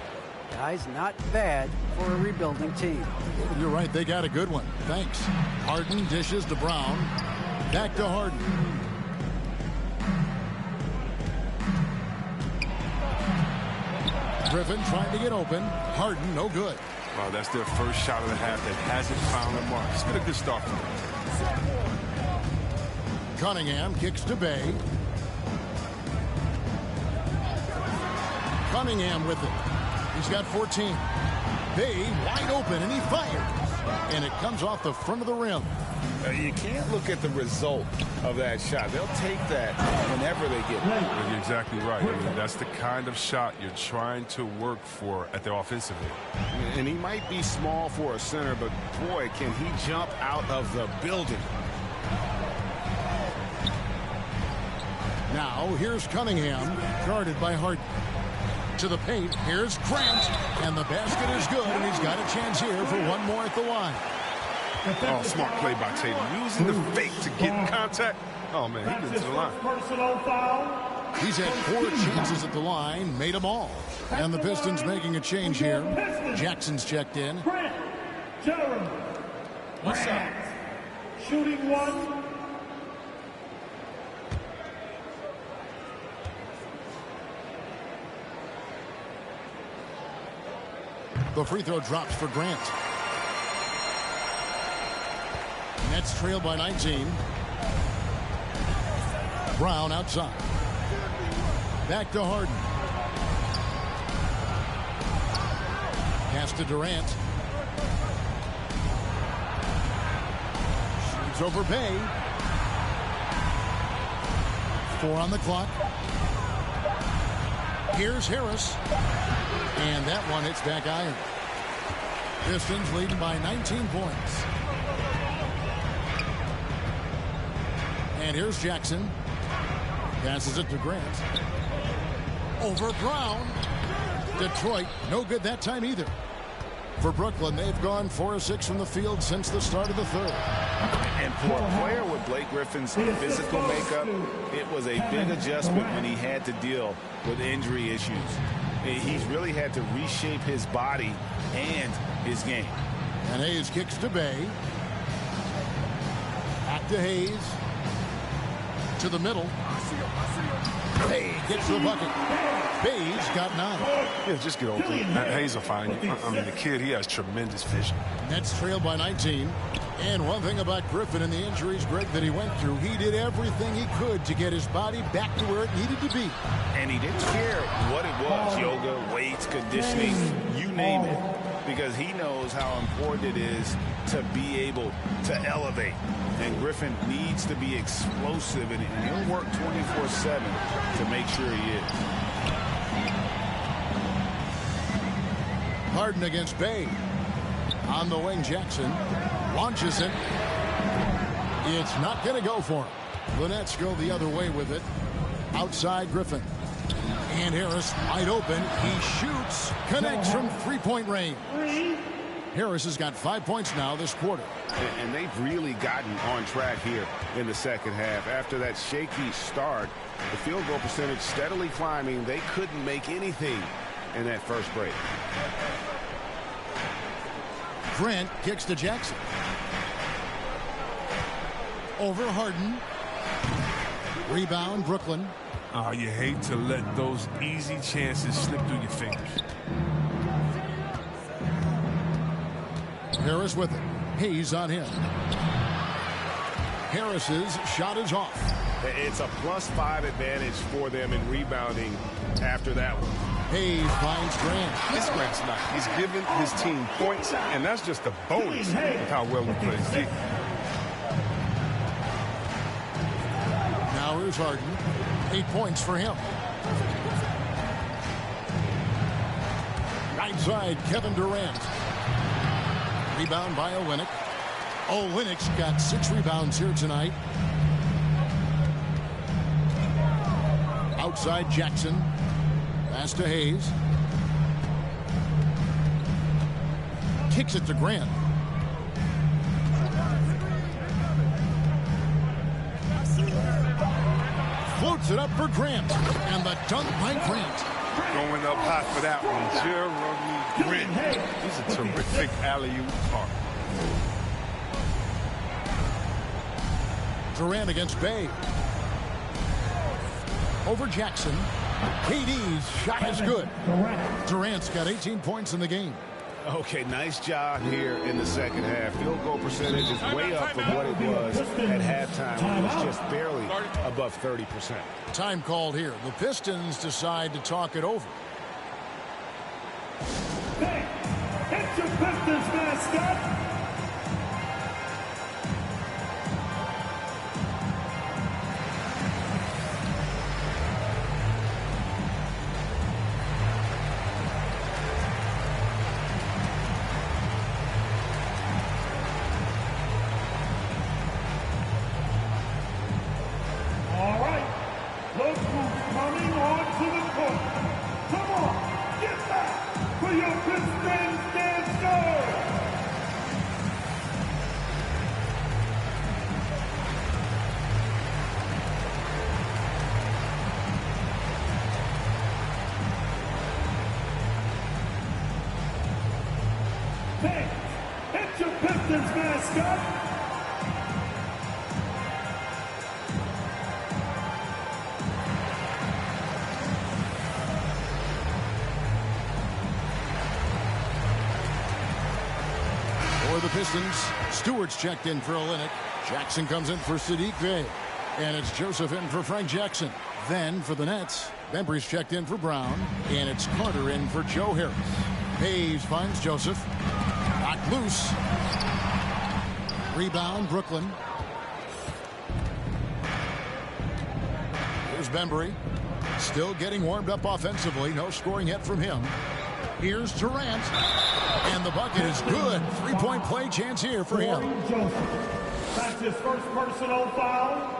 Guy's not bad for a rebuilding team. You're right, they got a good one. Thanks. Harden dishes to Brown. Back to Harden. Griffin trying to get open. Harden, no good. Well, that's their first shot of the half that hasn't found a mark. It's been a good start for them. Cunningham kicks to Bay. Cunningham with it. He's got 14. Bay wide open, and he fires. And it comes off the front of the rim. You can't look at the result of that shot. They'll take that whenever they get it. You're exactly right. I mean, that's the kind of shot you're trying to work for at the offensive end. And he might be small for a center, but boy, can he jump out of the building. Now, here's Cunningham, guarded by Harden. To the paint, here's Grant, and the basket is good, and he's got a chance here for one more at the line. Oh, smart play by Tatum. Using the fake to get in contact. Oh, man, he gets to the line. He's had 4 chances at the line, made them all. And the Pistons making a change here. Jackson's checked in. What's up? Shooting 1. The free throw drops for Grant. Nets trail by 19. Brown outside. Back to Harden. Pass to Durant. Shoots over Bay. 4 on the clock. Here's Harris. And that one hits back iron. Pistons leading by 19 points. And here's Jackson. Passes it to Grant. Over Brown. Detroit, no good that time either. For Brooklyn, they've gone 4 of 6 from the field since the start of the third. And for a player with Blake Griffin's physical makeup, it was a big adjustment when he had to deal with injury issues. He's really had to reshape his body and his game. And Hayes kicks to Bay. Back to Hayes. To the middle. Hay gets the bucket. Bay's got 9. Yeah, just get over it. Hayes will find you. I mean, the kid, he has tremendous vision. Nets trail by 19. And one thing about Griffin and the injuries, Greg, that he went through, he did everything he could to get his body back to where it needed to be. And he didn't care what it was, yoga, weights, conditioning, you name it, because he knows how important it is to be able to elevate. And Griffin needs to be explosive, and he'll work 24/7 to make sure he is. Harden against Bay. On the wing, Jackson launches it. It's not going to go for him. The Nets go the other way with it. Outside Griffin. And Harris wide open. He shoots. Connects from three-point range. Harris has got 5 points now this quarter. And they've really gotten on track here in the second half. After that shaky start, the field goal percentage steadily climbing. They couldn't make anything in that first break. Grant kicks to Jackson. Over Harden. Rebound, Brooklyn. Oh, you hate to let those easy chances slip through your fingers. Harris with it. Hayes on him. Harris's shot is off. It's a +5 advantage for them in rebounding after that one. Hayes finds Grant. This Grant's not. He's giving his team points, and that's just a bonus of how well he plays. Now here's Harden. 8 points for him. Right side, Kevin Durant. Rebound by Olynyk. Olynyk's got 6 rebounds here tonight. Outside Jackson. Pass to Hayes. Kicks it to Grant. Floats it up for Grant. And the dunk by Grant. Going up hot for that one. Jeremy Grant. He's a terrific alley-oop target. Durant against Bay. Over Jackson. KD's shot is good. Durant's got 18 points in the game. Okay, nice job here in the second half. Field goal percentage is way up from what it was at halftime. It was just barely above 30%. Time called here. The Pistons decide to talk it over. Hey, it's your Pistons mascot. Hey, it's your Pistons mascot. For the Pistons, Stewart's checked in for Olynyk. Jackson comes in for Sadiq Bey. And it's Joseph in for Frank Jackson. Then for the Nets, Bembry's checked in for Brown. And it's Carter in for Joe Harris. Hayes finds Joseph. Knocked loose. Rebound, Brooklyn. Here's Bembry. Still getting warmed up offensively. No scoring yet from him. Here's Durant. And the bucket is good. 3-point play chance here for him. That's his first personal foul.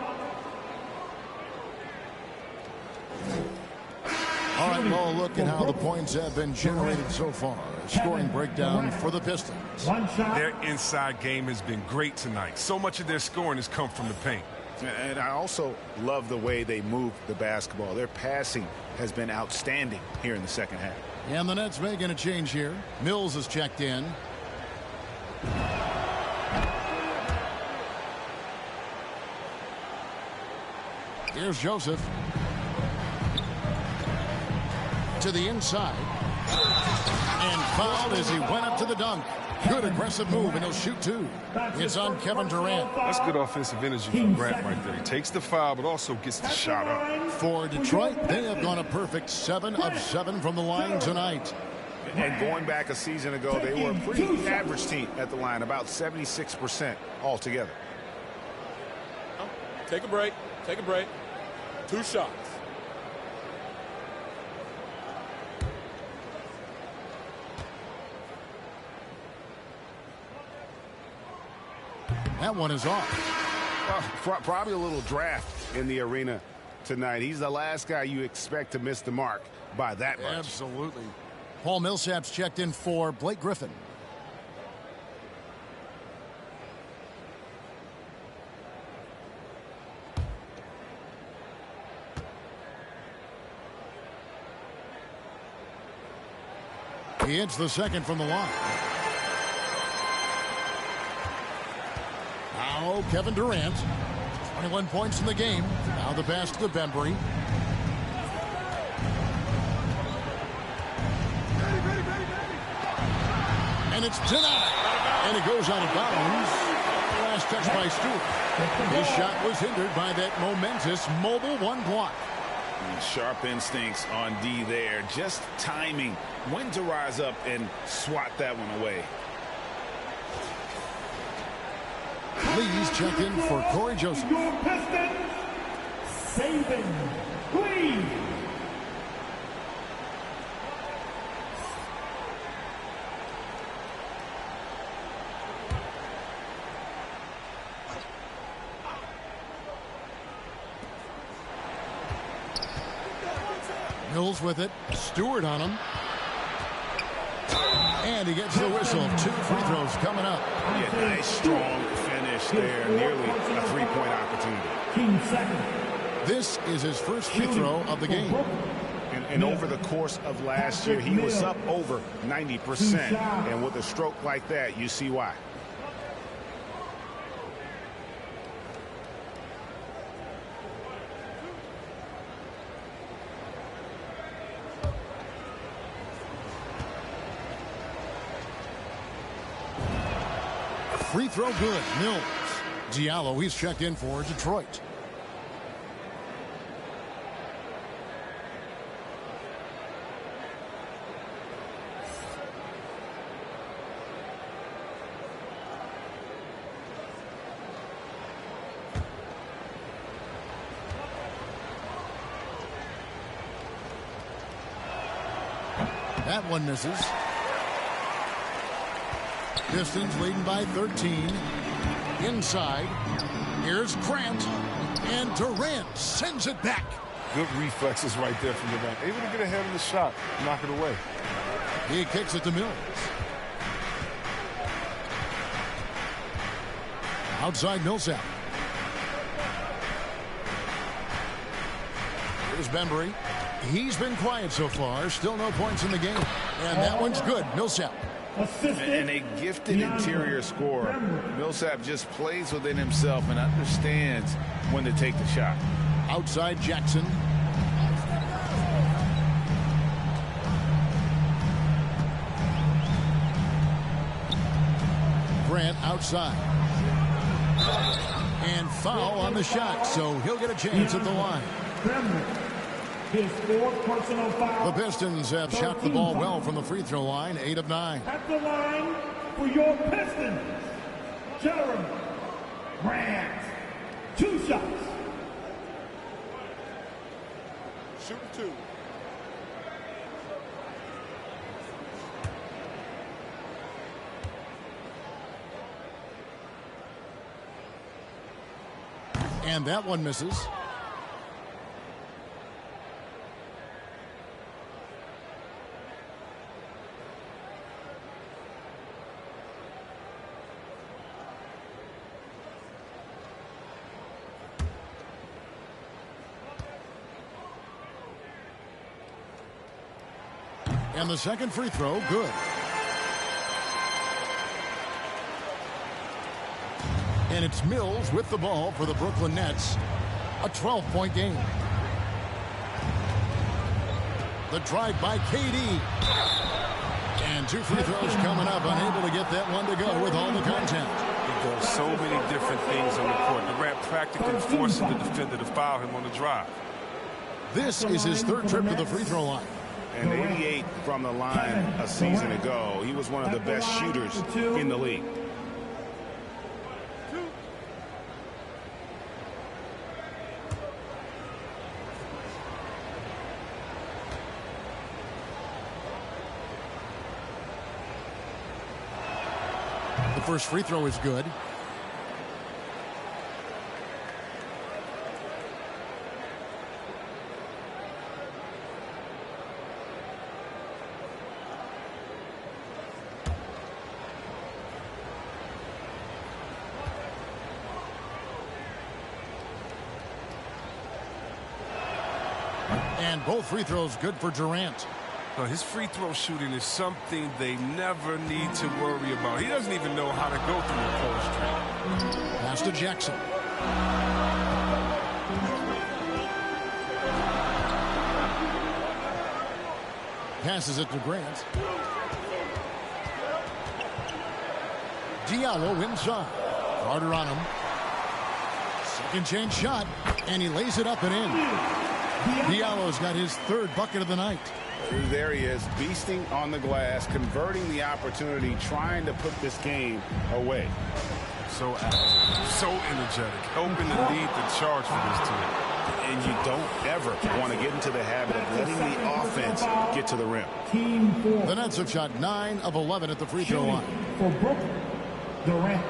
All right, well, look at how the points have been generated so far. Scoring breakdown for the Pistons. Their inside game has been great tonight. So much of their scoring has come from the paint. And I also love the way they move the basketball. Their passing has been outstanding here in the second half. And the Nets making a change here. Mills is checked in. Here's Joseph. To the inside. And fouled as he went up to the dunk. Good aggressive move, and he'll shoot two. It's on Kevin Durant. That's good offensive energy from Grant right there. He takes the foul, but also gets the shot up. For Detroit, they have gone a perfect 7 of 7 from the line tonight. And going back a season ago, they were a pretty average team at the line, about 76% altogether. Take a break. Take a break. 2 shots. That one is off. Probably a little draft in the arena tonight. He's the last guy you expect to miss the mark by that much. Absolutely. Paul Millsap's checked in for Blake Griffin. He hits the second from the line. Now Kevin Durant. 21 points in the game. Now the pass to Bembry. And it's denied. And it goes out of bounds. Last touch by Stewart. His shot was hindered by that momentous mobile one block. Sharp instincts on D there. Just timing when to rise up and swat that one away. Lee's checked in for Corey Joseph. Your Pistons, Saban Lee. Mills with it. Stewart on him. And he gets the whistle. 2 free throws coming up. Yeah, nice strong finish there. Nearly a 3-point opportunity. This is his first free throw of the game. And over the course of last year, he was up over 90%. And with a stroke like that, you see why. Free throw good. Mills. Diallo, he's checked in for Detroit. That one misses. Pistons leading by 13. Inside. Here's Grant. And Durant sends it back. Good reflexes right there from Durant. Able to get ahead of the shot. Knock it away. He kicks it to Mills. Outside Millsap. Here's Bembry. He's been quiet so far. Still no points in the game. And that one's good. Millsap. And a gifted interior scorer. Millsap just plays within himself and understands when to take the shot. Outside Jackson. Grant outside. And foul on the shot, so he'll get a chance at the line. His 4th personal foul. The Pistons have shot the ball well from the free throw line, 8 of 9. At the line for your Pistons, Jeremy Grant. 2 shots. Shoot 2. And that one misses. And the second free throw, good. And it's Mills with the ball for the Brooklyn Nets. A 12-point game. The drive by KD. And 2 free throws coming up, unable to get that one to go with all the contact. He does so many different things on the court. Durant practically forcing the defender to foul him on the drive. This is his 3rd trip to the free throw line. And 88 from the line a season ago. He was one of the best shooters in the league. The first free throw is good. And both free throws good for Durant. His free throw shooting is something they never need to worry about. He doesn't even know how to go through the cold streak. Pass to Jackson. Passes it to Grant. Diallo inside. Carter on him. Second chance shot. And he lays it up and in. Diallo's got his 3rd bucket of the night. There he is, beasting on the glass, converting the opportunity, trying to put this game away. So active, so energetic, helping to lead the charge for this team. And you don't ever want to get into the habit of letting the offense get to the rim. The Nets have shot 9 of 11 at the free throw line. For Brooklyn, Durant.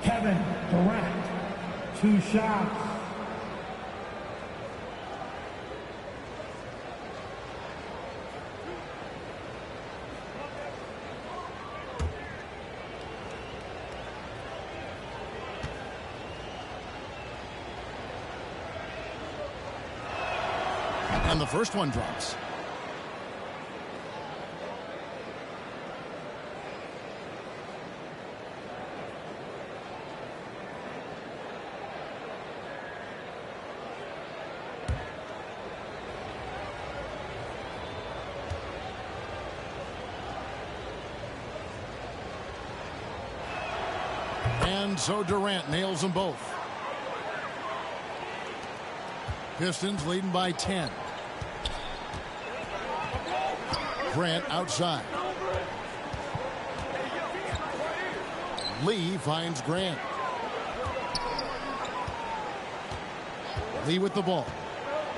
Kevin Durant. 2 shots. And the first one drops. And so Durant nails them both. Pistons leading by 10. Grant outside. Lee finds Grant. Lee with the ball.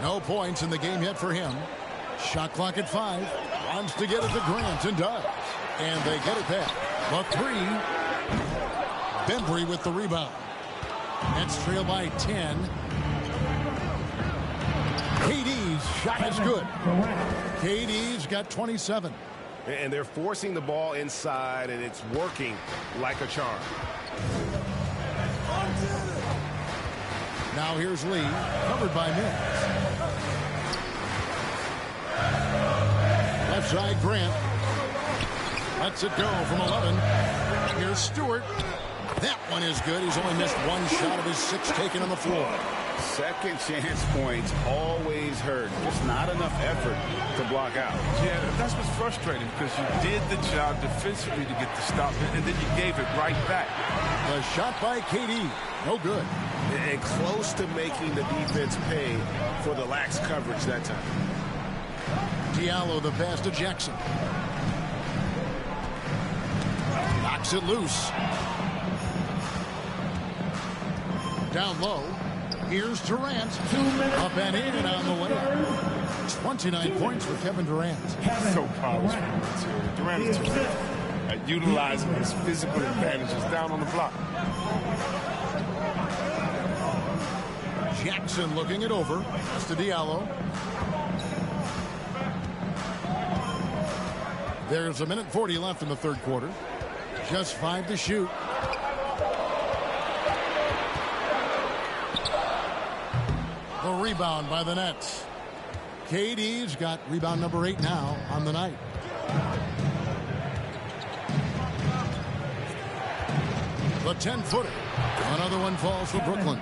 No points in the game yet for him. Shot clock at 5. Wants to get it to Grant and does. And they get it back. The 3. Bembry with the rebound. Nets trail by 10. KD's shot is good. KD's got 27. And they're forcing the ball inside, and it's working like a charm. Now here's Lee, covered by Mills. Left side, Grant. Lets it go from 11. Here's Stewart. That one is good. He's only missed 1 shot of his 6 taken on the floor. Second chance points always hurt. Just not enough effort to block out. Yeah, that's what's frustrating because you did the job defensively to get the stop, and then you gave it right back. The shot by KD. No good. And close to making the defense pay for the lax coverage that time. Diallo the pass to Jackson. Knocks it loose. Down low. Here's Durant. Up and in on the way. 29 points for Kevin Durant. So polished from the interior. Durant is terrific at utilizing his physical advantages down on the block. Jackson looking it over. That's to Diallo. There's 1:40 left in the 3rd quarter. Just 5 to shoot. The rebound by the Nets. KD's got rebound number 8 now on the night. The 10-footer. Another one falls for Brooklyn.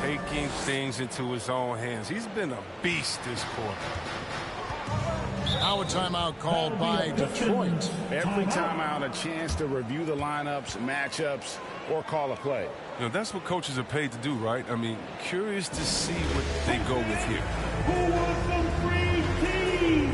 Taking things into his own hands. He's been a beast this quarter. Now a timeout called by Detroit. Every timeout, a chance to review the lineups, matchups, or call a play. You know, that's what coaches are paid to do, right? I mean, curious to see what they go with here. Who wants some free tea?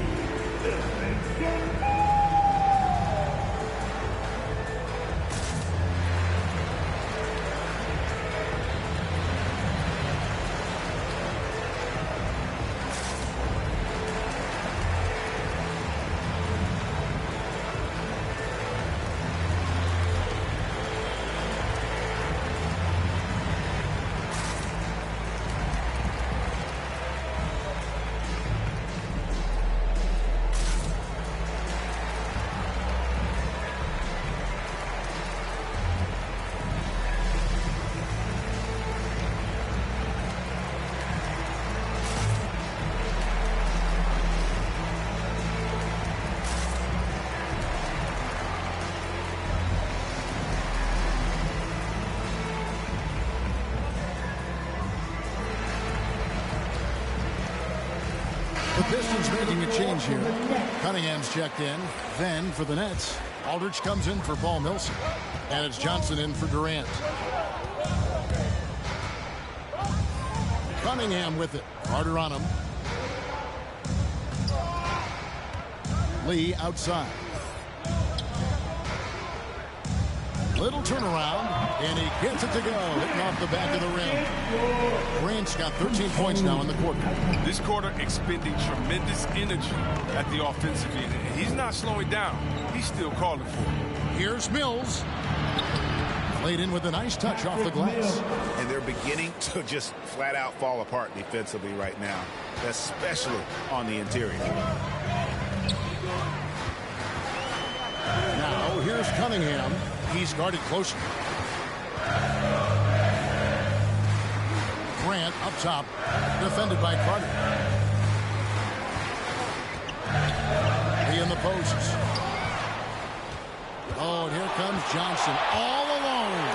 The Pistons making a change here. Cunningham's checked in. Then for the Nets, Aldridge comes in for Paul Millsap. And it's Johnson in for Durant. Cunningham with it. Carter on him. Lee outside. Little turnaround, and he gets it to go, hitting off the back of the rim. Grant's got 13 points now in the quarter. This quarter expending tremendous energy at the offensive end. He's not slowing down. He's still calling for it. Here's Mills. Played in with a nice touch off the glass. And they're beginning to just flat out fall apart defensively right now, especially on the interior. Now here's Cunningham. He's guarded closely. Grant up top, defended by Carter. Lee in the posts. Oh, and here comes Johnson all alone.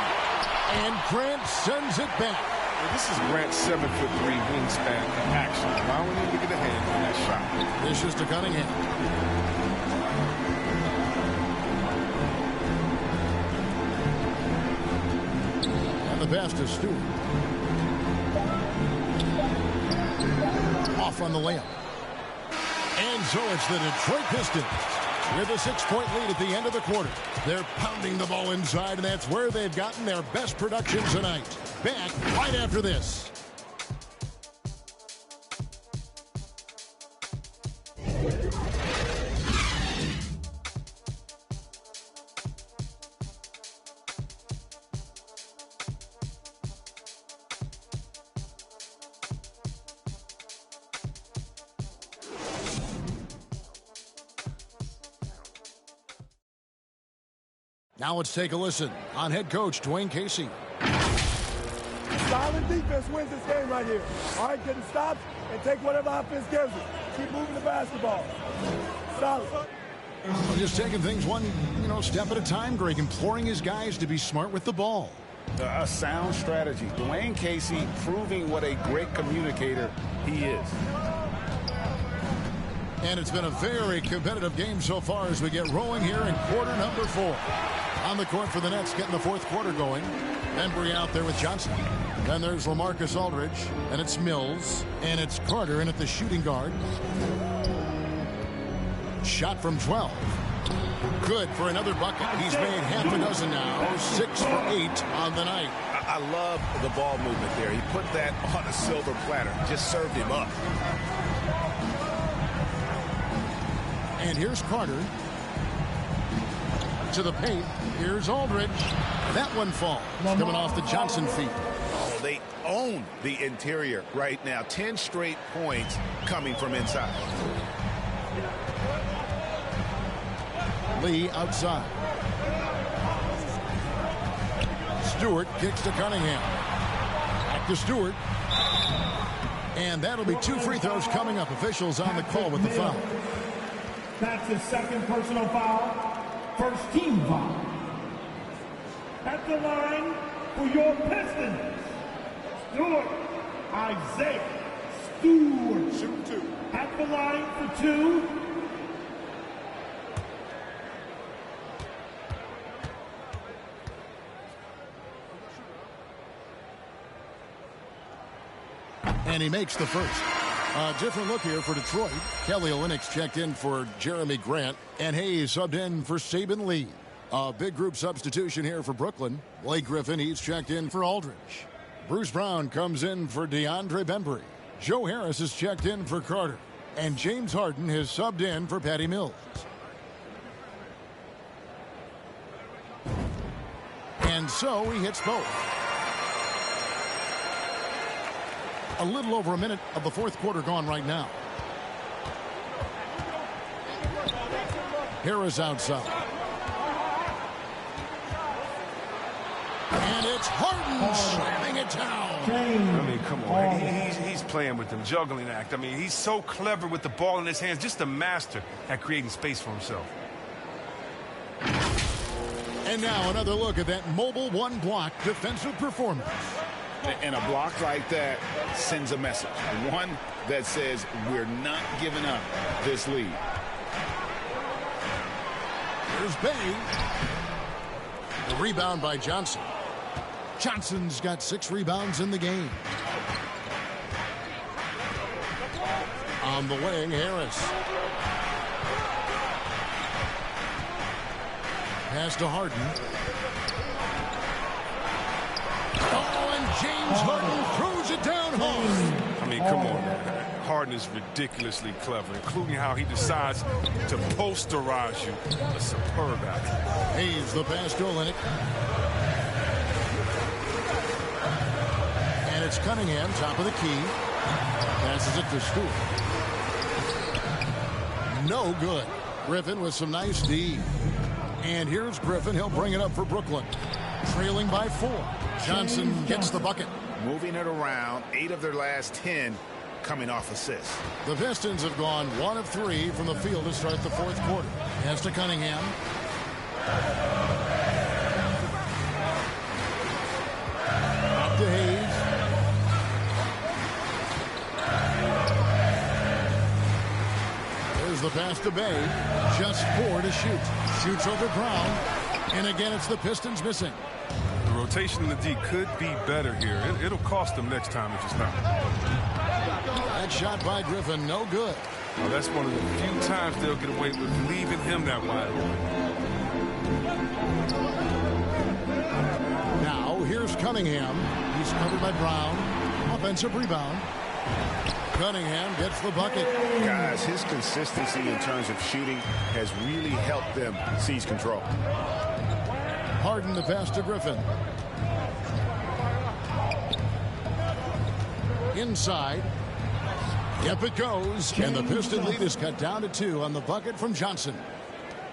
And Grant sends it back. Well, this is Grant's 7'3" wingspan in action, allowing him to get a hand on that shot. This is to Cunningham. The pass to Stewart. Off on the layup. And so it's the Detroit Pistons with a 6-point lead at the end of the quarter. They're pounding the ball inside, and that's where they've gotten their best production tonight. Back right after this. Now let's take a listen on head coach Dwayne Casey. Solid defense wins this game right here. All right, getting stops and take whatever offense gives it. Keep moving the basketball. Solid. Well, just taking things one, step at a time, Greg, imploring his guys to be smart with the ball. A sound strategy. Dwayne Casey proving what a great communicator he is. And it's been a very competitive game so far as we get rolling here in quarter number 4. On the court for the Nets, getting the fourth quarter going. Embry out there with Johnson. Then there's LaMarcus Aldridge, and it's Mills, and it's Carter in at the shooting guard. Shot from 12. Good for another bucket. He's made half a dozen now. 6 for 8 on the night. I love the ball movement there. He put that on a silver platter. Just served him up. And here's Carter. To the paint. Here's Aldridge. That one falls. Coming off the Johnson feet. Oh, they own the interior right now. 10 straight points coming from inside. Lee outside. Stewart kicks to Cunningham. Back to Stewart. And that'll be 2 free throws coming up. Officials on the call with the foul. That's his second personal foul. First team foul. At the line for your Pistons, Stewart, Isaiah Stewart. Shoot 2. At the line for 2. And he makes the first. A different look here for Detroit. Kelly Olynyk's checked in for Jeremy Grant, and Hayes subbed in for Saban Lee. A big group substitution here for Brooklyn. Blake Griffin, he's checked in for Aldridge. Bruce Brown comes in for DeAndre Bembry. Joe Harris is checked in for Carter. And James Harden has subbed in for Patty Mills. And so he hits both. A little over a minute of the fourth quarter gone right now. Harris outside. And it's Harden slamming it down. I mean, come on. He's playing with them, juggling act. I mean, he's so clever with the ball in his hands, just a master at creating space for himself. And now another look at that mobile one-block defensive performance. And a block like that sends a message. One that says we're not giving up this lead. Here's Bay. The rebound by Johnson. Johnson's got 6 rebounds in the game. On the wing, Harris. Pass to Harden. Oh, and James Harden throws it down hard. I mean, come on, man. Harden is ridiculously clever, including how he decides to posterize you. A superb athlete. Hayes the pass to Olynyk. And it's Cunningham, top of the key. Passes it to Stewart. No good. Griffin with some nice D. And here's Griffin. He'll bring it up for Brooklyn. Trailing by 4. Johnson gets the bucket. Moving it around. 8 of their last 10 coming off assists. The Pistons have gone 1 of 3 from the field to start the fourth quarter. Pass to Cunningham. Up to Hayes. There's the pass to Bay. Just 4 to shoot. Shoots over Brown. And again, it's the Pistons missing. The rotation in the D could be better here. It'll cost them next time if it's not. That shot by Griffin, no good. Well, that's one of the few times they'll get away with leaving him that wide open. Now, here's Cunningham. He's covered by Brown. Offensive rebound. Cunningham gets the bucket. Guys, his consistency in terms of shooting has really helped them seize control. Harden the pass to Griffin. Inside. Yep, it goes. And the Piston lead is cut down to 2 on the bucket from Johnson.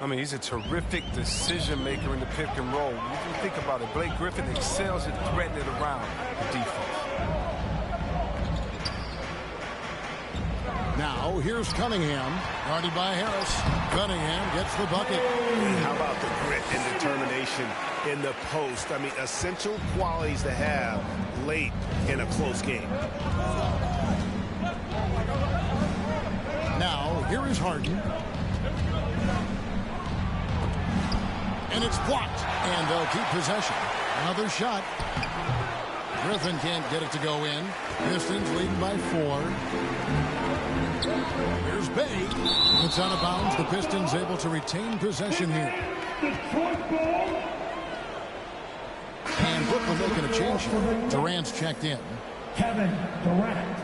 I mean, he's a terrific decision maker in the pick and roll. You can think about it. Blake Griffin excels at threading it around the defense. Now, here's Cunningham, guarded by Harris. Cunningham gets the bucket. How about the grit and determination in the post? I mean, essential qualities to have late in a close game. Now, here is Harden. And it's blocked. And they'll keep possession. Another shot. Griffin can't get it to go in. Pistons leading by 4. Here's Bay. It's out of bounds. The Pistons able to retain possession here. And Brooklyn making a change here. Durant's checked in. Kevin Durant.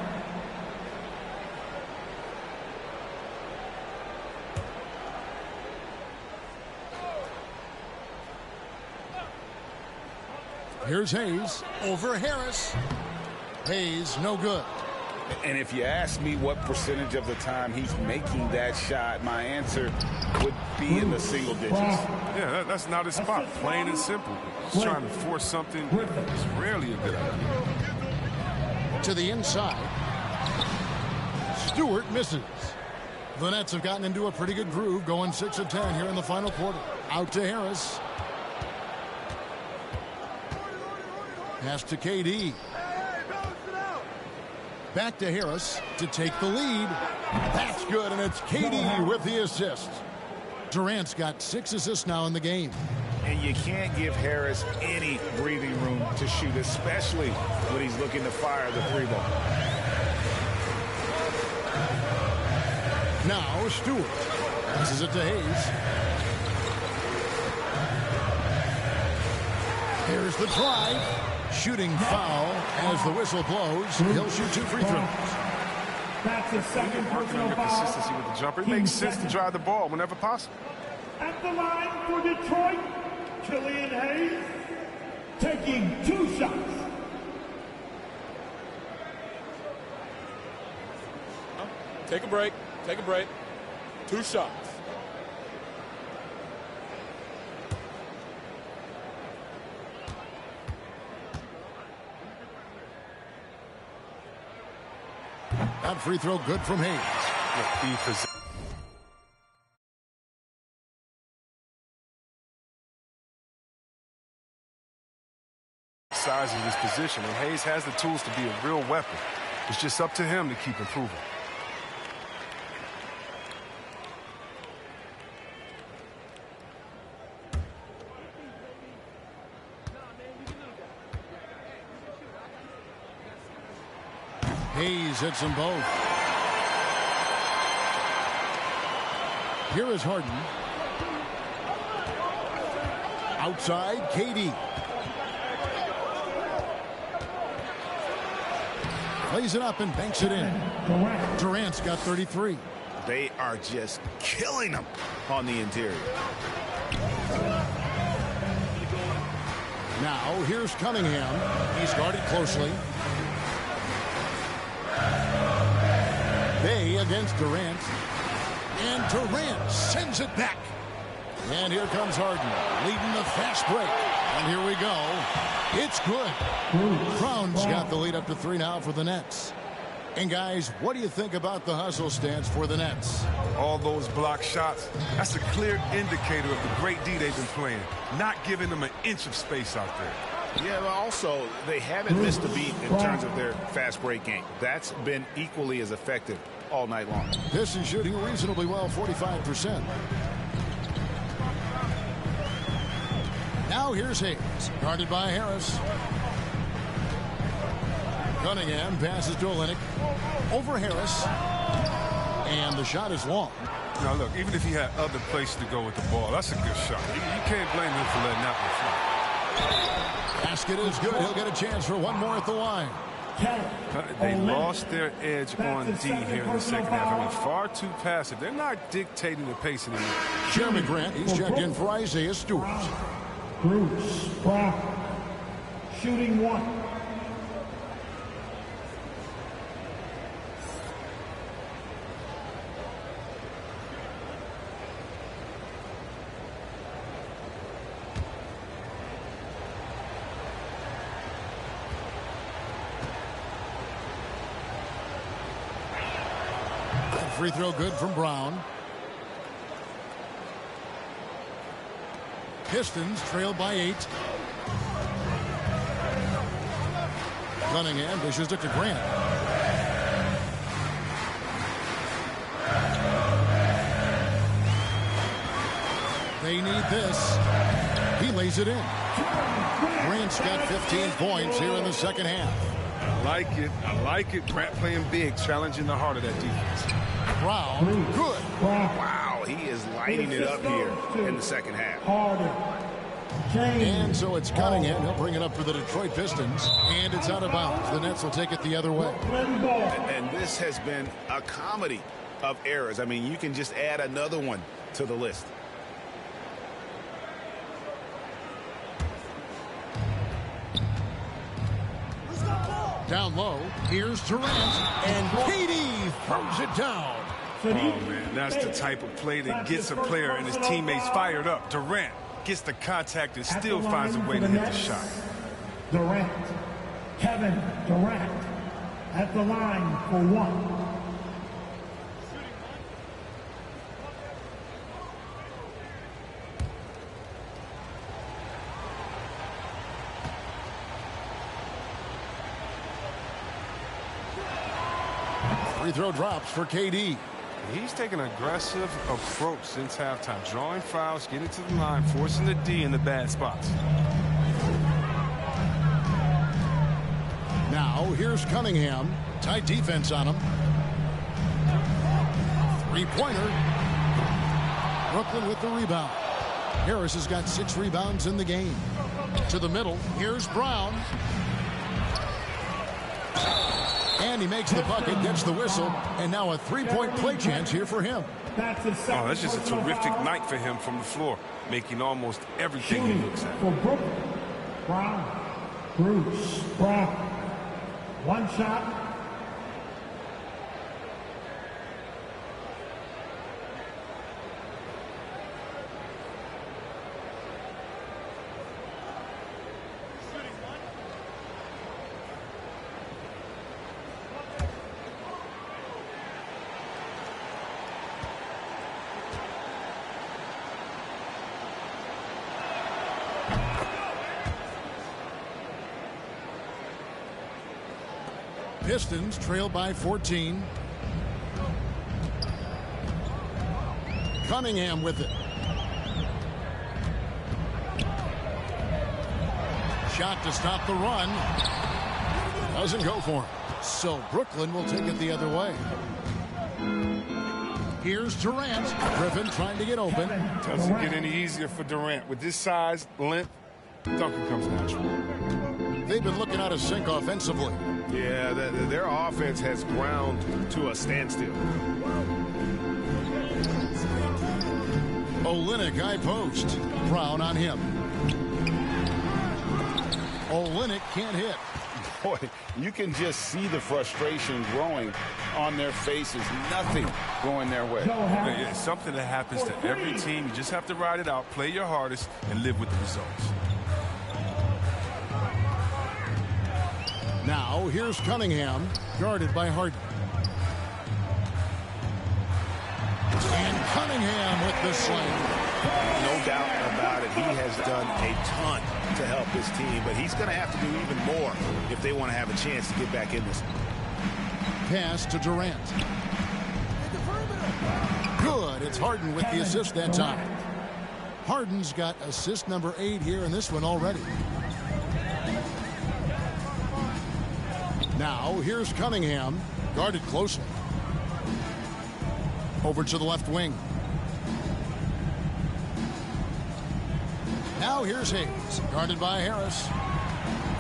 Here's Hayes over Harris. Hayes, no good. And if you ask me what percentage of the time he's making that shot, my answer would be in the single digits. Yeah, that's not his spot. Plain and simple. He's trying to force something. It's rarely a good idea. To the inside. Stewart misses. The Nets have gotten into a pretty good groove, going 6 of 10 here in the final quarter. Out to Harris. Pass to KD. Back to Harris to take the lead. That's good, and it's KD with the assist. Durant's got 6 assists now in the game. And you can't give Harris any breathing room to shoot, especially when he's looking to fire the 3-ball. Now Stewart passes it to Hayes. Here's the try. Shooting foul as the whistle blows. He'll shoot 2 free throws. That's his second personal foul. Consistency with the jumper. It makes sense to drive the ball whenever possible. At the line for Detroit, Killian Hayes taking 2 shots. Take a break. Take a break. 2 shots. That free throw good from Hayes. Size of his position, and Hayes has the tools to be a real weapon. It's just up to him to keep improving. Hayes hits them both. Here is Harden. Outside, KD. Plays it up and banks it in. Durant's got 33. They are just killing them on the interior. Now, here's Cunningham. He's guarded closely. Bay against Durant. And Durant sends it back. And here comes Harden, leading the fast break. And here we go. It's good. Brown's got the lead up to 3 now for the Nets. And guys, what do you think about the hustle stance for the Nets? All those block shots, that's a clear indicator of the great D they've been playing. Not giving them an inch of space out there. Yeah, but also, they haven't missed a beat in terms of their fast break game. That's been equally as effective all night long. Pistons shooting reasonably well, 45%. Now here's Hayes, guarded by Harris. Cunningham passes to Olynyk. Over Harris. And the shot is long. Now look, even if he had other places to go with the ball, that's a good shot. You can't blame him for letting that one fly. Basket is good. He'll get a chance for one more at the line. They lost their edge on D here in the second half. I mean, far too passive. They're not dictating the pace anymore. Jeremy Grant, he's checked in for Isaiah Stewart. Bruce Brown shooting 1. Free throw good from Brown. Pistons trail by 8. Cunningham dishes it to Grant. They need this. He lays it in. Grant's got 15 points here in the second half. I like it. I like it. Grant playing big, challenging the heart of that defense. Brown, good. Wow, he is lighting it up here in the second half. And so it's Cunningham. He'll bring it up for the Detroit Pistons. And it's out of bounds. The Nets will take it the other way. And this has been a comedy of errors. I mean, you can just add another one to the list. Down low, here's Durant, and KD throws it down. Oh, man, that's the type of play that gets a player and his teammates fired up. Durant gets the contact and still finds a way to hit the shot. Durant, Kevin Durant, at the line for 1. free throw drops for KD. He's taken an aggressive approach since halftime, drawing fouls, getting to the line, forcing the D in the bad spots. Now here's Cunningham. Tight defense on him. Three-pointer. Brooklyn with the rebound. Harris has got 6 rebounds in the game. To the middle. Here's Brown. And he makes the bucket, gets the whistle, and now a 3-point play chance here for him. Oh, that's just a terrific night for him from the floor, making almost everything he looks at. For Brooklyn, Brown, Bruce, Brown, 1 shot. Pistons trail by 14. Cunningham with it. Shot to stop the run. Doesn't go for him. So Brooklyn will take it the other way. Here's Durant. Griffin trying to get open. Doesn't get any easier for Durant. With this size, length, dunker comes natural. They've been looking out of sync offensively. Yeah, their offense has ground to a standstill. Olynyk high post. Brown on him. Olynyk can't hit. Boy, you can just see the frustration growing on their faces. Nothing going their way. It's something that happens to every team. You just have to ride it out, play your hardest, and live with the results. Now, here's Cunningham, guarded by Harden. And Cunningham with the slam. No doubt about it. He has done a ton to help his team, but he's going to have to do even more if they want to have a chance to get back in this. Pass to Durant. Good. It's Harden with the assist that time. Harden's got assist number 8 here in this one already. Now, here's Cunningham, guarded closely. Over to the left wing. Now here's Hayes, guarded by Harris.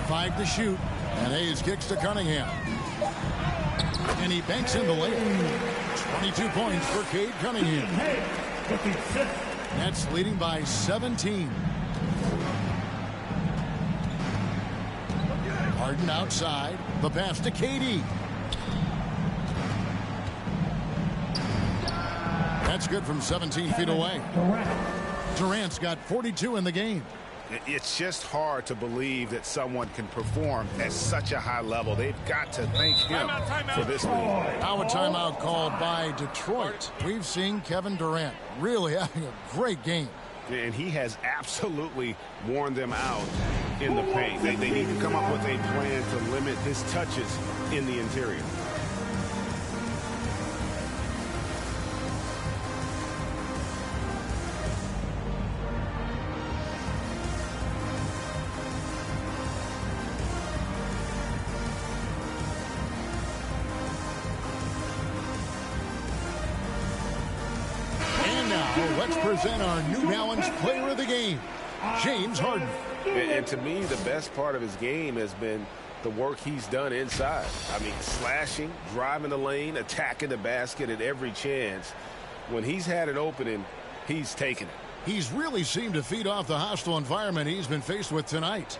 5 to shoot, and Hayes kicks to Cunningham. And he banks in the lane. 22 points for Cade Cunningham. Nets leading by 17. Harden outside. The pass to KD. That's good from 17 feet away. Durant's got 42 in the game. It's just hard to believe that someone can perform at such a high level. They've got to thank him for this lead. Now a timeout called by Detroit. We've seen Kevin Durant really having a great game. And he has absolutely worn them out in the paint. They need to come up with a plan to limit his touches in the interior. Let's present our New Balance Player of the Game, James Harden. And to me, the best part of his game has been the work he's done inside. I mean, slashing, driving the lane, attacking the basket at every chance. When he's had an opening, he's taken it. He's really seemed to feed off the hostile environment he's been faced with tonight.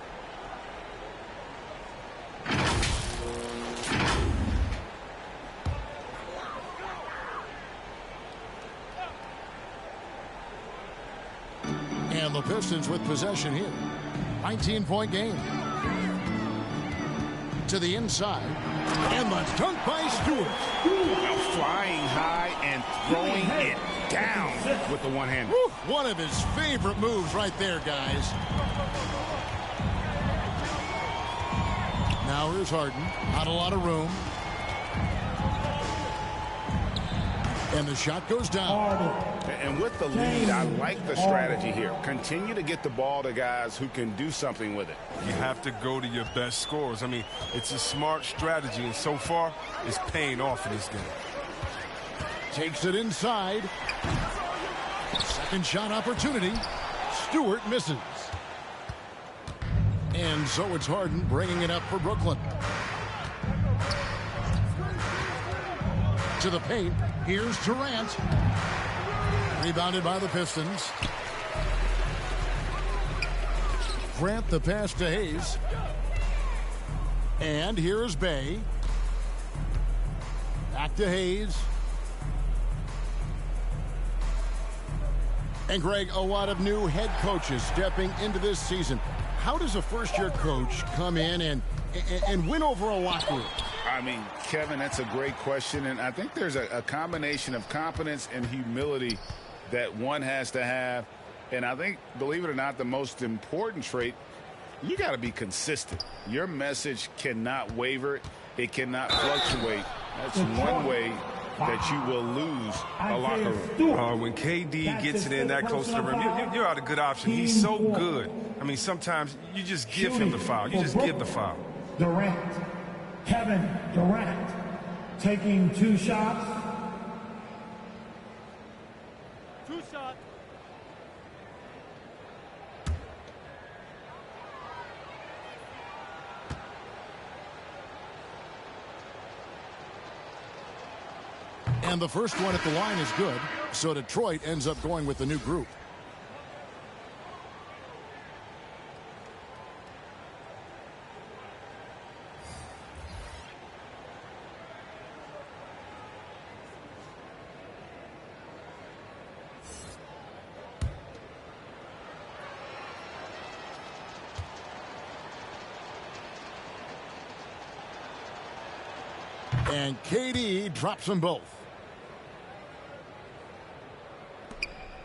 And the Pistons with possession here. 19-point game. To the inside. And the dunk by Stewart. Now flying high and throwing it down with the one-hand. One of his favorite moves right there, guys. Now here's Harden. Not a lot of room. And the shot goes down. And with the lead, I like the strategy here. Continue to get the ball to guys who can do something with it. You have to go to your best scorers. I mean, it's a smart strategy, and so far, it's paying off in this game. Takes it inside. Second shot opportunity. Stewart misses. And so it's Harden bringing it up for Brooklyn. To the paint. Here's Durant. Rebounded by the Pistons. Grant the pass to Hayes. And here's Bay. Back to Hayes. And Greg, a lot of new head coaches stepping into this season. How does a first-year coach come in and win over a locker room? I mean, Kevin, that's a great question, and I think there's a combination of confidence and humility that one has to have. And I think, believe it or not, the most important trait, you got to be consistent. Your message cannot waver. It cannot fluctuate. That's one way that you will lose a locker room. When KD gets it in that close to the rim, you're out a good option. He's so good. I mean, sometimes you just give him the foul. You just give the foul. Durant. Kevin Durant taking 2 shots. 2 shots. And the first one at the line is good, so Detroit ends up going with the new group. And KD drops them both.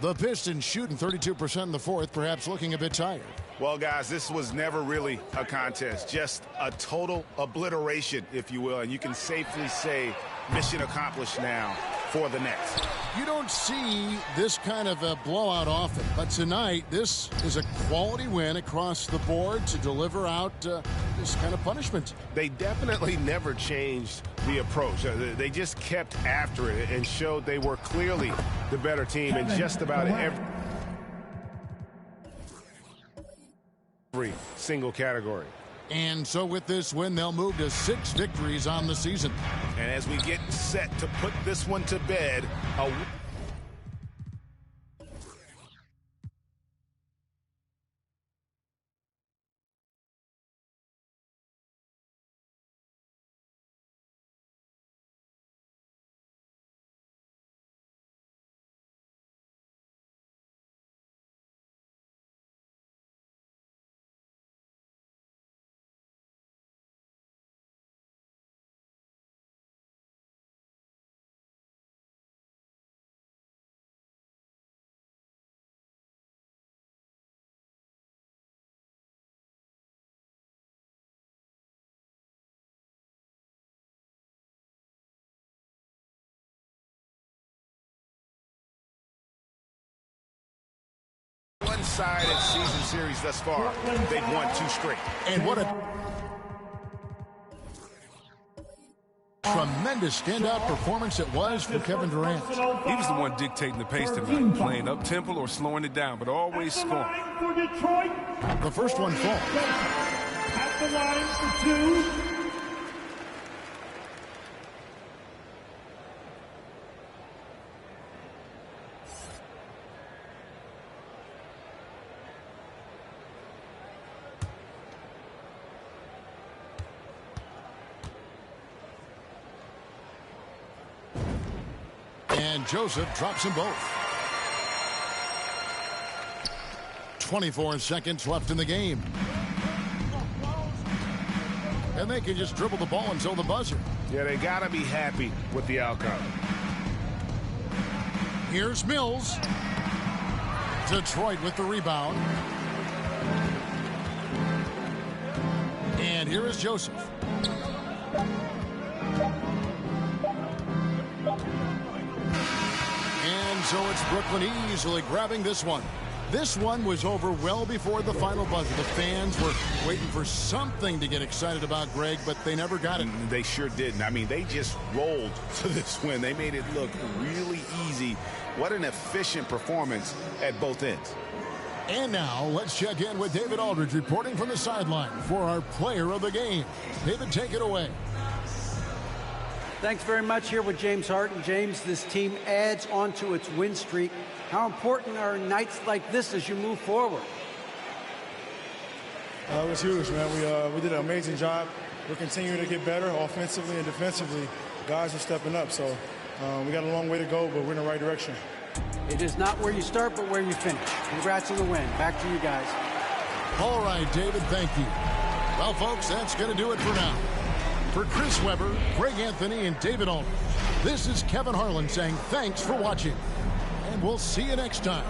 The Pistons shooting 32% in the fourth, perhaps looking a bit tired. Well, guys, this was never really a contest, just a total obliteration, if you will. And you can safely say mission accomplished now for the Nets. You don't see this kind of a blowout often, but tonight this is a quality win across the board to deliver out this kind of punishment. They definitely never changed the approach. They just kept after it and showed they were clearly the better team in just about every single category. And so with this win, they'll move to 6 victories on the season. And as we get set to put this one to bed, one-sided season series thus far. They've won 2 straight. And what a tremendous standout performance it was for Kevin Durant. He was the one dictating the pace tonight, playing up-tempo or slowing it down, but always scoring. The first one falls. At the line for 2. And Joseph drops them both. 24 seconds left in the game. And they can just dribble the ball until the buzzer. Yeah, they got to be happy with the outcome. Here's Mills. Detroit with the rebound. And here is Joseph. so it's Brooklyn easily grabbing this one. This one was over well before the final buzzer. The fans were waiting for something to get excited about, Greg, but they never got it. They sure didn't. I mean, they just rolled to this win. They made it look really easy. What an efficient performance at both ends. And now let's check in with David Aldridge reporting from the sideline for our player of the game. David, take it away. Thanks very much. Here with James Harden. James, this team adds on to its win streak. How important are nights like this as you move forward? It was huge, man. We did an amazing job. We're continuing to get better offensively and defensively. Guys are stepping up, so we got a long way to go, but we're in the right direction. It is not where you start, but where you finish. Congrats on the win. Back to you guys. All right, David, thank you. Well, folks, that's going to do it for now. For Chris Webber, Greg Anthony, and David Aldridge, this is Kevin Harlan saying thanks for watching. And we'll see you next time.